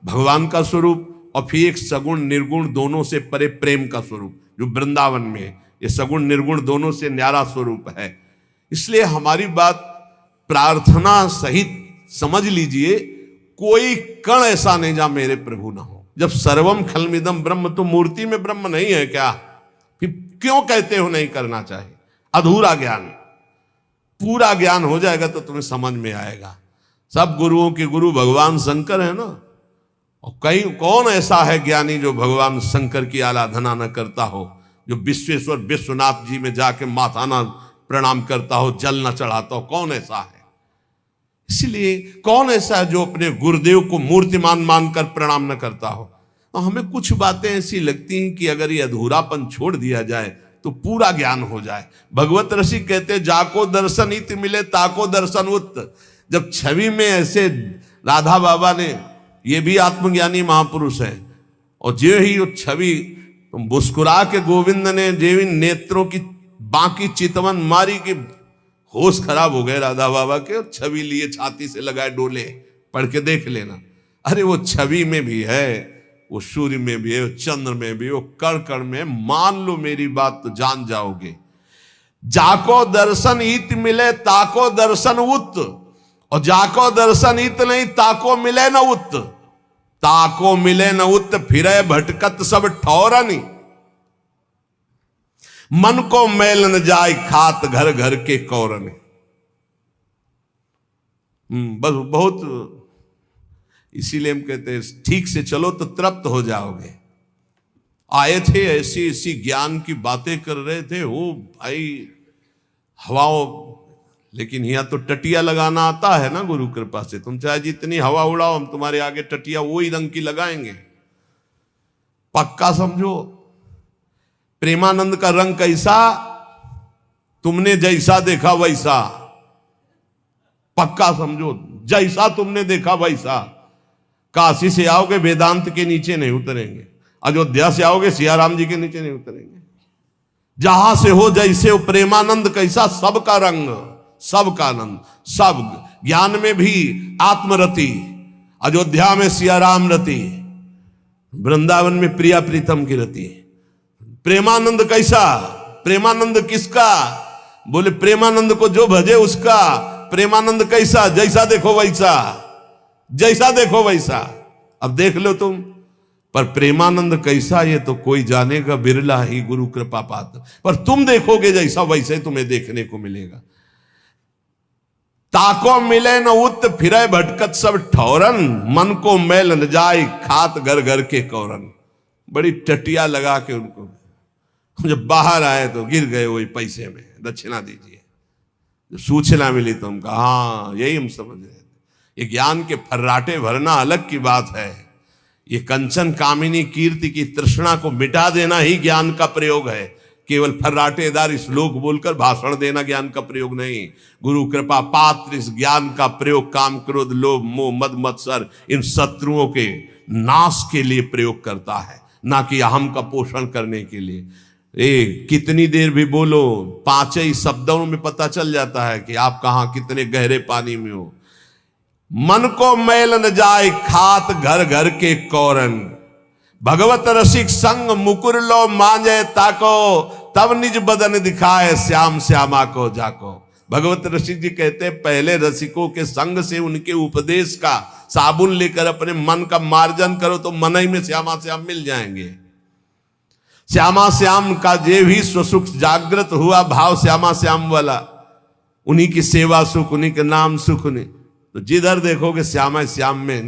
भगवान का स्वरूप, और फिर एक सगुण निर्गुण दोनों से परे प्रेम का स्वरूप जो वृंदावन में है। ये सगुण निर्गुण दोनों से न्यारा स्वरूप है। इसलिए हमारी बात प्रार्थना सहित समझ लीजिए, कोई कण ऐसा नहीं जहां मेरे प्रभु ना हो। जब सर्वम खलमिदम ब्रह्म, तो मूर्ति में ब्रह्म नहीं है क्या? फिर क्यों कहते हो नहीं करना चाहिए? अधूरा ज्ञान। पूरा ज्ञान हो जाएगा तो तुम्हें समझ में आएगा। सब गुरुओं के गुरु भगवान शंकर है ना। और कौन ऐसा है ज्ञानी जो भगवान शंकर की आराधना न करता हो, जो विश्वेश्वर विश्वनाथ जी में जाके माथा ना प्रणाम करता हो, जल न चढ़ाता हो? कौन ऐसा है? इसलिए कौन ऐसा है जो अपने गुरुदेव को मूर्तिमान मानकर प्रणाम न करता हो? तो हमें कुछ बातें ऐसी लगती हैं कि अगर ये अधूरापन छोड़ दिया जाए तो पूरा ज्ञान हो जाए। भगवत रसिक कहते जाको दर्शन इत मिले ताको दर्शन उत। जब छवि में ऐसे राधा बाबा ने, ये भी आत्मज्ञानी महापुरुष है, और जो ही वो छवि मुस्कुरा के गोविंद ने जेवी नेत्रों की बाकी चितवन मारी कि होश खराब हो गए राधा बाबा के, और छवि लिए छाती से लगाए डोले। पढ़ के देख लेना। अरे वो छवि में भी है, वो सूर्य में भी है, वो चंद्र में भी, वो कण कण में। मान लो मेरी बात तो जान जाओगे। जाको दर्शन इत मिले ताको दर्शन उत, और जाको दर्शन इत नहीं ताको मिले न उत। ताको मिले न उत फिरे भटकत सब ठौरनी। मन को मैल न जाए खात घर घर के कौरन। बस बहुत, इसीलिए हम कहते हैं ठीक से चलो तो तृप्त हो जाओगे। आए थे ऐसी ऐसी ज्ञान की बातें कर रहे थे, हो भाई हवाओं, लेकिन यहाँ तो टटिया लगाना आता है ना गुरु कृपा से। तुम चाहे जितनी हवा उड़ाओ, हम तुम्हारे आगे टटिया वही रंग की लगाएंगे, पक्का समझो। प्रेमानंद का रंग कैसा? तुमने जैसा देखा वैसा, पक्का समझो। जैसा तुमने देखा वैसा। काशी से आओगे वेदांत के नीचे नहीं उतरेंगे, अयोध्या से आओगे सियाराम जी के नीचे नहीं उतरेंगे। जहां से हो जैसे हो, प्रेमानंद कैसा? सबका रंग, सबका आनंद, सब ज्ञान में भी आत्मरति, अयोध्या में सियाराम रति, वृंदावन में प्रिया प्रीतम की रति। प्रेमानंद कैसा? प्रेमानंद किसका? बोले प्रेमानंद को जो भजे उसका। प्रेमानंद कैसा? जैसा देखो वैसा, जैसा देखो वैसा। अब देख लो तुम। पर प्रेमानंद कैसा, ये तो कोई जानेगा, बिरला ही गुरु कृपा पात्र। पर तुम देखोगे जैसा वैसे तुम्हें देखने को मिलेगा। ताको मिले न उत फिरे भटकत सब ठौरन। मन को मैल न जाए खात घर घर के कौरन। बड़ी टटिया लगा के उनको, जब बाहर आए तो गिर गए वही पैसे में, दक्षिणा दीजिए। जब सूचना मिली तो हम कहा हाँ यही हम समझ रहे थे। ये ज्ञान के फर्राटे भरना अलग की बात है। ये कंचन कामिनी कीर्ति की तृष्णा को मिटा देना ही ज्ञान का प्रयोग है। केवल फर्राटेदार श्लोक बोलकर भाषण देना ज्ञान का प्रयोग नहीं। गुरु कृपा पात्र इस ज्ञान का प्रयोग काम क्रोध लोभ मोह मद मत्सर इन शत्रुओं के नाश के लिए प्रयोग करता है, ना कि अहम का पोषण करने के लिए। कितनी देर भी बोलो, 5 ही शब्दों में पता चल जाता है कि आप कहां कितने गहरे पानी में हो। मन को मैल न जाए खात घर घर के कौरन। भगवत रसिक संग मुकुर लो मांजे ताको। तब निज बदन दिखाए श्याम श्यामा को जाको। भगवत रसिक जी कहते हैं पहले रसिकों के संग से, उनके उपदेश का साबुन लेकर अपने मन का मार्जन करो तो मन ही में श्यामा श्याम मिल जाएंगे। श्यामा श्याम का जे भी स्वसुख जागृत हुआ भाव श्यामा श्याम वाला, उन्हीं की सेवा सुख, उन्हीं के नाम सुख। उन्हीं तो जिधर देखोगे श्यामा श्याम में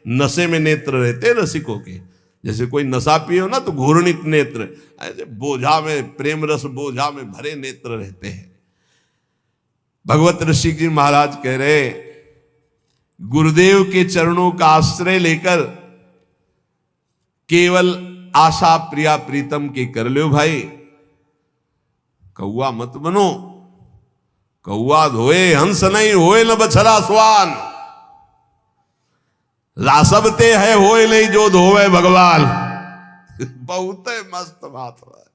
नशे में नेत्र रहते रसिकों के। जैसे कोई नशा पिए हो ना तो घूर्णित नेत्र, ऐसे बोझा में प्रेम रस बोझा में भरे नेत्र रहते हैं। भगवत ऋषि जी महाराज कह रहे, गुरुदेव के चरणों का आश्रय लेकर केवल आशा प्रिया प्रीतम की कर लो भाई। कौआ मत बनो, कौआ धोए हंस नहीं होए न बछड़ा स्वान, रासबते है होए नहीं जो धोवे भगवान। बहुत मस्त बात है।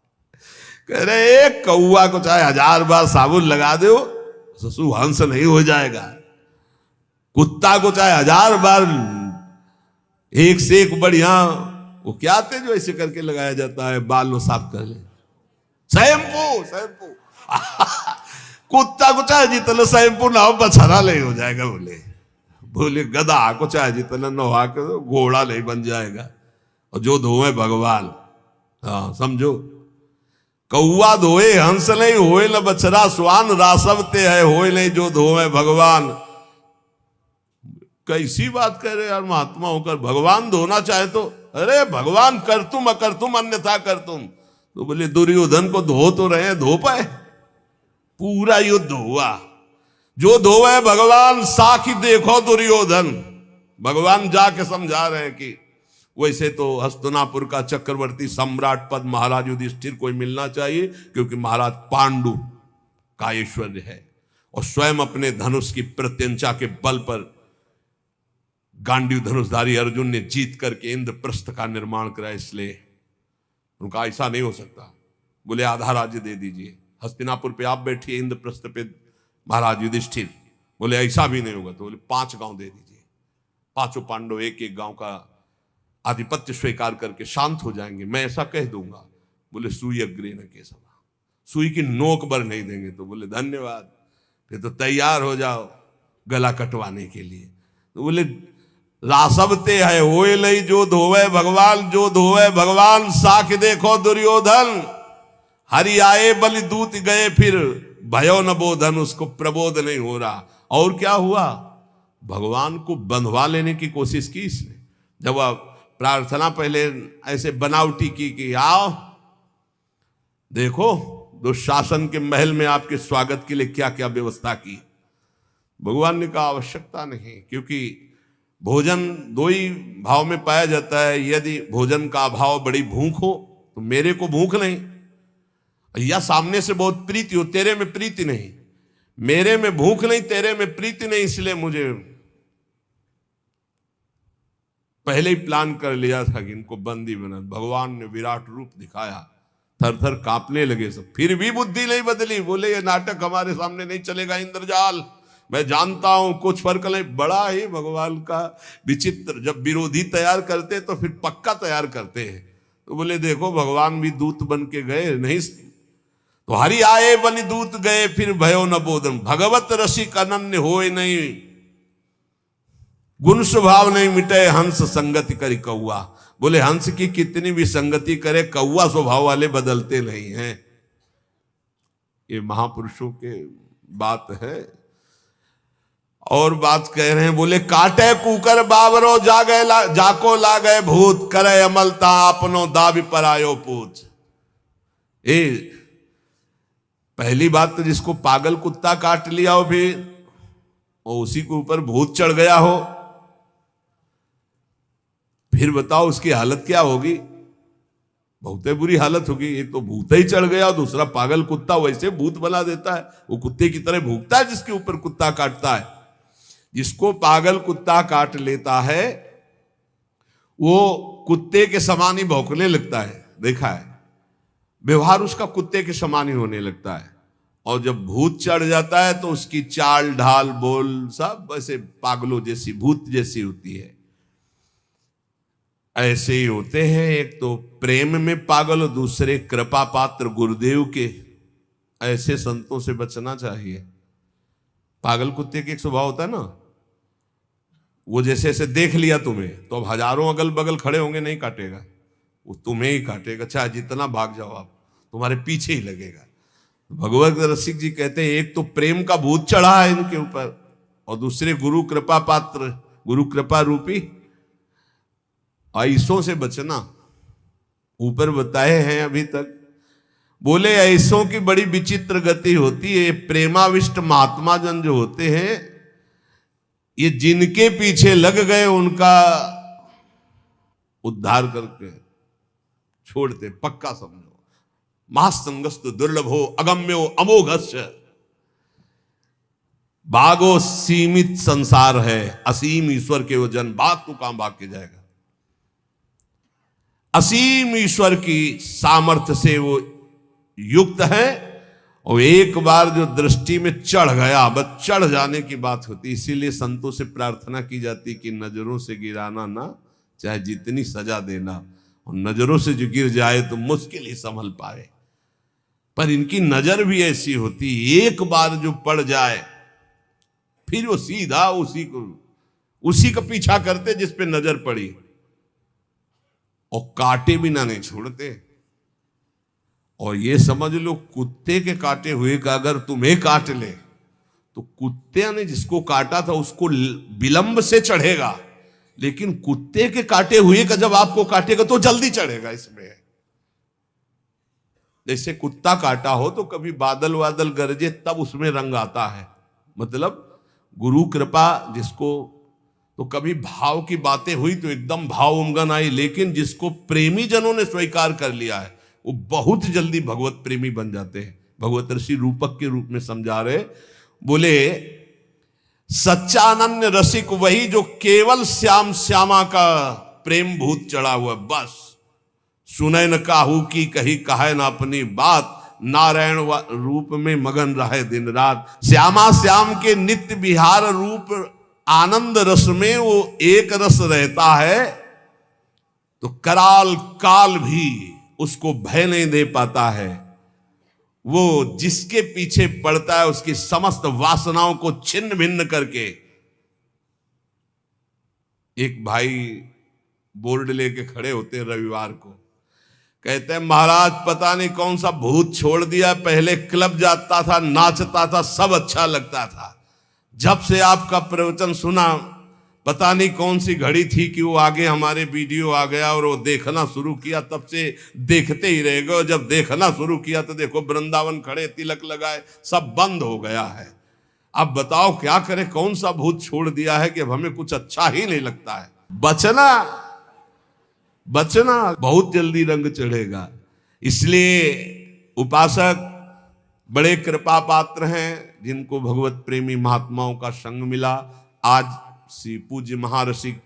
कह रहे एक कौआ को चाहे 1000 बार साबुन लगा दो, ससु हंस नहीं हो जाएगा। कुत्ता को चाहे 1000 बार एक से एक बढ़िया, वो क्या आते जो ऐसे करके लगाया जाता है बाल साफ कर ले, शैम्पू कुत्ता को चाहे जितना शैम्पू ना हो बछड़ा नहीं हो जाएगा। बोले गधा को चाहे जितना नहा के घोड़ा नहीं बन जाएगा। और जो धोए भगवान, हाँ समझो, कौआ धोए हंस नहीं होए न बछड़ा स्वान, रासवते है होए नहीं जो धोए भगवान। कैसी बात कह रहे यार, महात्मा होकर भगवान धोना चाहे तो, अरे भगवान कर तुम अकर तुम अन्यथा कर तुम। तो बोले दुर्योधन को धो तो रहे, धो पाए? पूरा युद्ध हुआ, जो धोवे भगवान साखी देखो दुर्योधन। भगवान जाके समझा रहे हैं कि वैसे तो हस्तिनापुर का चक्रवर्ती सम्राट पद महाराज युधिष्ठिर को मिलना चाहिए, क्योंकि महाराज पांडु का ऐश्वर्य है और स्वयं अपने धनुष की प्रत्यंचा के बल पर गांडीव धनुषधारी अर्जुन ने जीत करके इंद्रप्रस्थ का निर्माण कराया। इसलिए उनका ऐसा नहीं हो सकता। बोले आधा राज्य दे दीजिए, हस्तिनापुर पे आप बैठिए, इंद्रप्रस्थ पे महाराज युधिष्ठिर। बोले ऐसा भी नहीं होगा। तो बोले 5 गांव दे दीजिए, 5 पांडव एक एक गांव का आधिपत्य स्वीकार करके शांत हो जाएंगे, मैं ऐसा कह दूंगा। बोले सुई अग्रे न केशव, सुई की नोक पर नहीं देंगे। तो बोले धन्यवाद, फिर तो तैयार हो जाओ गला कटवाने के लिए। तो बोले रासबते है होए लई जो धोवे भगवान, जो धोवे भगवान साख देखो दुर्योधन। हरि आए बलि दूत गए फिर भयो न बोधन, उसको प्रबोध नहीं हो रहा। और क्या हुआ, भगवान को बंधवा लेने की कोशिश की इसने। जब वह प्रार्थना पहले ऐसे बनावटी की कि आओ देखो दुशासन के महल में आपके स्वागत के लिए क्या क्या व्यवस्था की। भगवान ने कहा आवश्यकता नहीं, क्योंकि भोजन 2 ही भाव में पाया जाता है। यदि भोजन का अभाव बड़ी भूख हो तो मेरे को भूख नहीं, या सामने से बहुत प्रीति हो, तेरे में प्रीति नहीं, मेरे में भूख नहीं, तेरे में प्रीति नहीं, इसलिए मुझे पहले ही प्लान कर लिया था कि इनको बंदी बना। भगवान ने विराट रूप दिखाया, थर थर कांपने लगे सब, फिर भी बुद्धि नहीं बदली। बोले ये नाटक हमारे सामने नहीं चलेगा इंद्रजाल, मैं जानता हूं कुछ फर्क नहीं। बड़ा ही भगवान का विचित्र, जब विरोधी तैयार करते तो फिर पक्का तैयार करते हैं। तो बोले देखो भगवान भी दूत बन के गए नहीं, तो हरि आए बलि दूत गए फिर भयो न बोधन। भगवत रसिक अनन्य होए नहीं, गुण स्वभाव नहीं मिटे हंस संगति करी कौआ। बोले हंस की कितनी भी संगति करे, कौआ स्वभाव वाले बदलते नहीं हैं। ये महापुरुषों के बात है। और बात कह रहे हैं, बोले काटे कुकर बाबरो जाको ला गए भूत, करे अमलता अपनो दाबी पर आयो पूत। पहली बात तो जिसको पागल कुत्ता काट लिया हो फिर और उसी के ऊपर भूत चढ़ गया हो, फिर बताओ उसकी हालत क्या होगी। बहुत बुरी हालत होगी। एक तो भूत ही चढ़ गया, दूसरा पागल कुत्ता वैसे भूत बना देता है, वो कुत्ते की तरह भूखता है जिसके ऊपर कुत्ता काटता है। जिसको पागल कुत्ता काट लेता है वो कुत्ते के समान ही भौंकने लगता है, देखा है, व्यवहार उसका कुत्ते के समान ही होने लगता है। और जब भूत चढ़ जाता है तो उसकी चाल ढाल बोल सब ऐसे पागलों जैसी, भूत जैसी होती है। ऐसे ही होते हैं, एक तो प्रेम में पागल और दूसरे कृपा पात्र गुरुदेव के। ऐसे संतों से बचना चाहिए। पागल कुत्ते का एक स्वभाव होता है ना, वो जैसे ऐसे देख लिया तुम्हें तो अब हजारों अगल बगल खड़े होंगे, नहीं काटेगा, वो तुम्हें ही काटेगा, चाहे जितना भाग जाओ आप, तुम्हारे पीछे ही लगेगा। भगवत रसिक जी कहते हैं एक तो प्रेम का भूत चढ़ा है इनके ऊपर, और दूसरे गुरु कृपा पात्र, गुरु कृपा रूपी ऐसों से बचना। ऊपर बताए हैं अभी तक, बोले ऐसों की बड़ी विचित्र गति होती है। प्रेमाविष्ट महात्मा जन जो होते हैं, ये जिनके पीछे लग गए उनका उद्धार करके छोड़ते, पक्का समझो। महासंगस्त दुर्लभो अगम्यो अमोघस्य, भागो सीमित संसार है, असीम ईश्वर के वजन, भाग तो कहां भाग के जाएगा। असीम ईश्वर की सामर्थ्य से वो युक्त है, और एक बार जो दृष्टि में चढ़ गया, बस चढ़ जाने की बात होती। इसीलिए संतों से प्रार्थना की जाती कि नजरों से गिराना ना, चाहे जितनी सजा देना, और नजरों से जो गिर जाए तो मुश्किल ही संभल पाए। पर इनकी नजर भी ऐसी होती, एक बार जो पड़ जाए फिर वो सीधा उसी का पीछा करते जिस पे नजर पड़ी, और काटे बिना नहीं छोड़ते। और ये समझ लो, कुत्ते के काटे हुए का अगर तुम्हें काट ले तो कुत्ते ने जिसको काटा था उसको विलंब से चढ़ेगा, लेकिन कुत्ते के काटे हुए का जब आपको काटेगा तो जल्दी चढ़ेगा। इसमें जैसे कुत्ता काटा हो तो कभी बादल वादल गरजे तब उसमें रंग आता है, मतलब गुरु कृपा जिसको, तो कभी भाव की बातें हुई तो एकदम भाव उमगन आई, लेकिन जिसको प्रेमी जनों ने स्वीकार कर लिया है वो बहुत जल्दी भगवत प्रेमी बन जाते हैं। भगवत ऋषि रूपक के रूप में समझा रहे, बोले सच्चा अनन्य रसिक वही जो केवल श्याम श्यामा का प्रेम भूत चढ़ा हुआ, बस सुने न काहू की कही कहे न अपनी बात, नारायण रूप में मगन रहे दिन रात। श्यामा श्याम के नित्य विहार रूप आनंद रस में वो एक रस रहता है, तो कराल काल भी उसको भय नहीं दे पाता है। वो जिसके पीछे पड़ता है उसकी समस्त वासनाओं को छिन्न भिन्न करके। एक भाई बोर्ड लेके खड़े होते हैं रविवार को, कहते हैं महाराज पता नहीं कौन सा भूत छोड़ दिया, पहले क्लब जाता था, नाचता था, सब अच्छा लगता था, जब से आपका प्रवचन सुना पता नहीं कौन सी घड़ी थी कि वो आगे हमारे वीडियो आ गया और वो देखना शुरू किया, तब से देखते ही रह गए। जब देखना शुरू किया तो देखो वृंदावन खड़े, तिलक लगाए, सब बंद हो गया है। अब बताओ क्या करें, कौन सा भूत छोड़ दिया है कि अब हमें कुछ अच्छा ही नहीं लगता है। बचना बचना बहुत जल्दी रंग चढ़ेगा। इसलिए उपासक बड़े कृपा पात्र हैं जिनको भगवत प्रेमी महात्माओं का संग मिला। आज श्री पूज्य महारसिक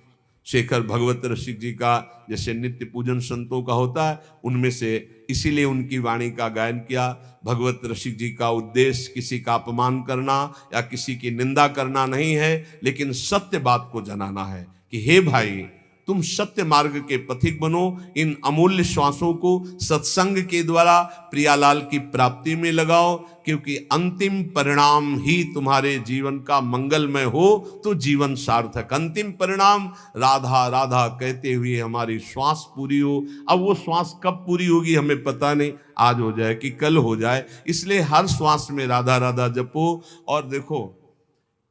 शेखर भगवत रसिक जी का जैसे नित्य पूजन संतों का होता है, उनमें से इसीलिए उनकी वाणी का गायन किया। भगवत रसिक जी का उद्देश्य किसी का अपमान करना या किसी की निंदा करना नहीं है, लेकिन सत्य बात को जनाना है कि हे भाई तुम सत्य मार्ग के पथिक बनो। इन अमूल्य श्वासों को सत्संग के द्वारा प्रियालाल की प्राप्ति में लगाओ, क्योंकि अंतिम परिणाम ही तुम्हारे जीवन का मंगलमय हो तो जीवन सार्थक। अंतिम परिणाम राधा राधा कहते हुए हमारी श्वास पूरी हो। अब वो श्वास कब पूरी होगी हमें पता नहीं, आज हो जाए कि कल हो जाए, इसलिए हर श्वास में राधा राधा जपो। और देखो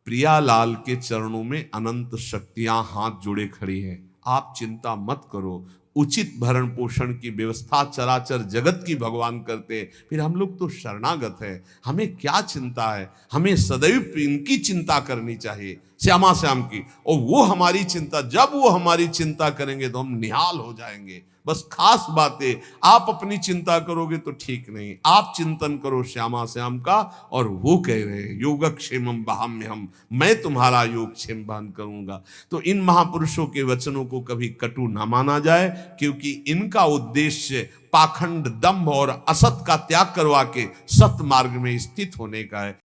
प्रियालाल के चरणों में अनंत शक्तियां हाथ जोड़े खड़ी हैं। आप चिंता मत करो, उचित भरण पोषण की व्यवस्था चराचर जगत की भगवान करते, फिर हम लोग तो शरणागत हैं, हमें क्या चिंता है। हमें सदैव इनकी चिंता करनी चाहिए, श्यामा श्याम की। और वो हमारी चिंता, जब वो हमारी चिंता करेंगे तो हम निहाल हो जाएंगे। बस खास बातें, आप अपनी चिंता करोगे तो ठीक नहीं, आप चिंतन करो श्यामा श्याम का। और वो कह रहे हैं योगक्षेमम वहाम्यहम्, मैं तुम्हारा योगक्षेम वहन करूंगा। तो इन महापुरुषों के वचनों को कभी कटु ना माना जाए, क्योंकि इनका उद्देश्य पाखंड दंभ और असत का त्याग करवा के सत मार्ग में स्थित होने का है।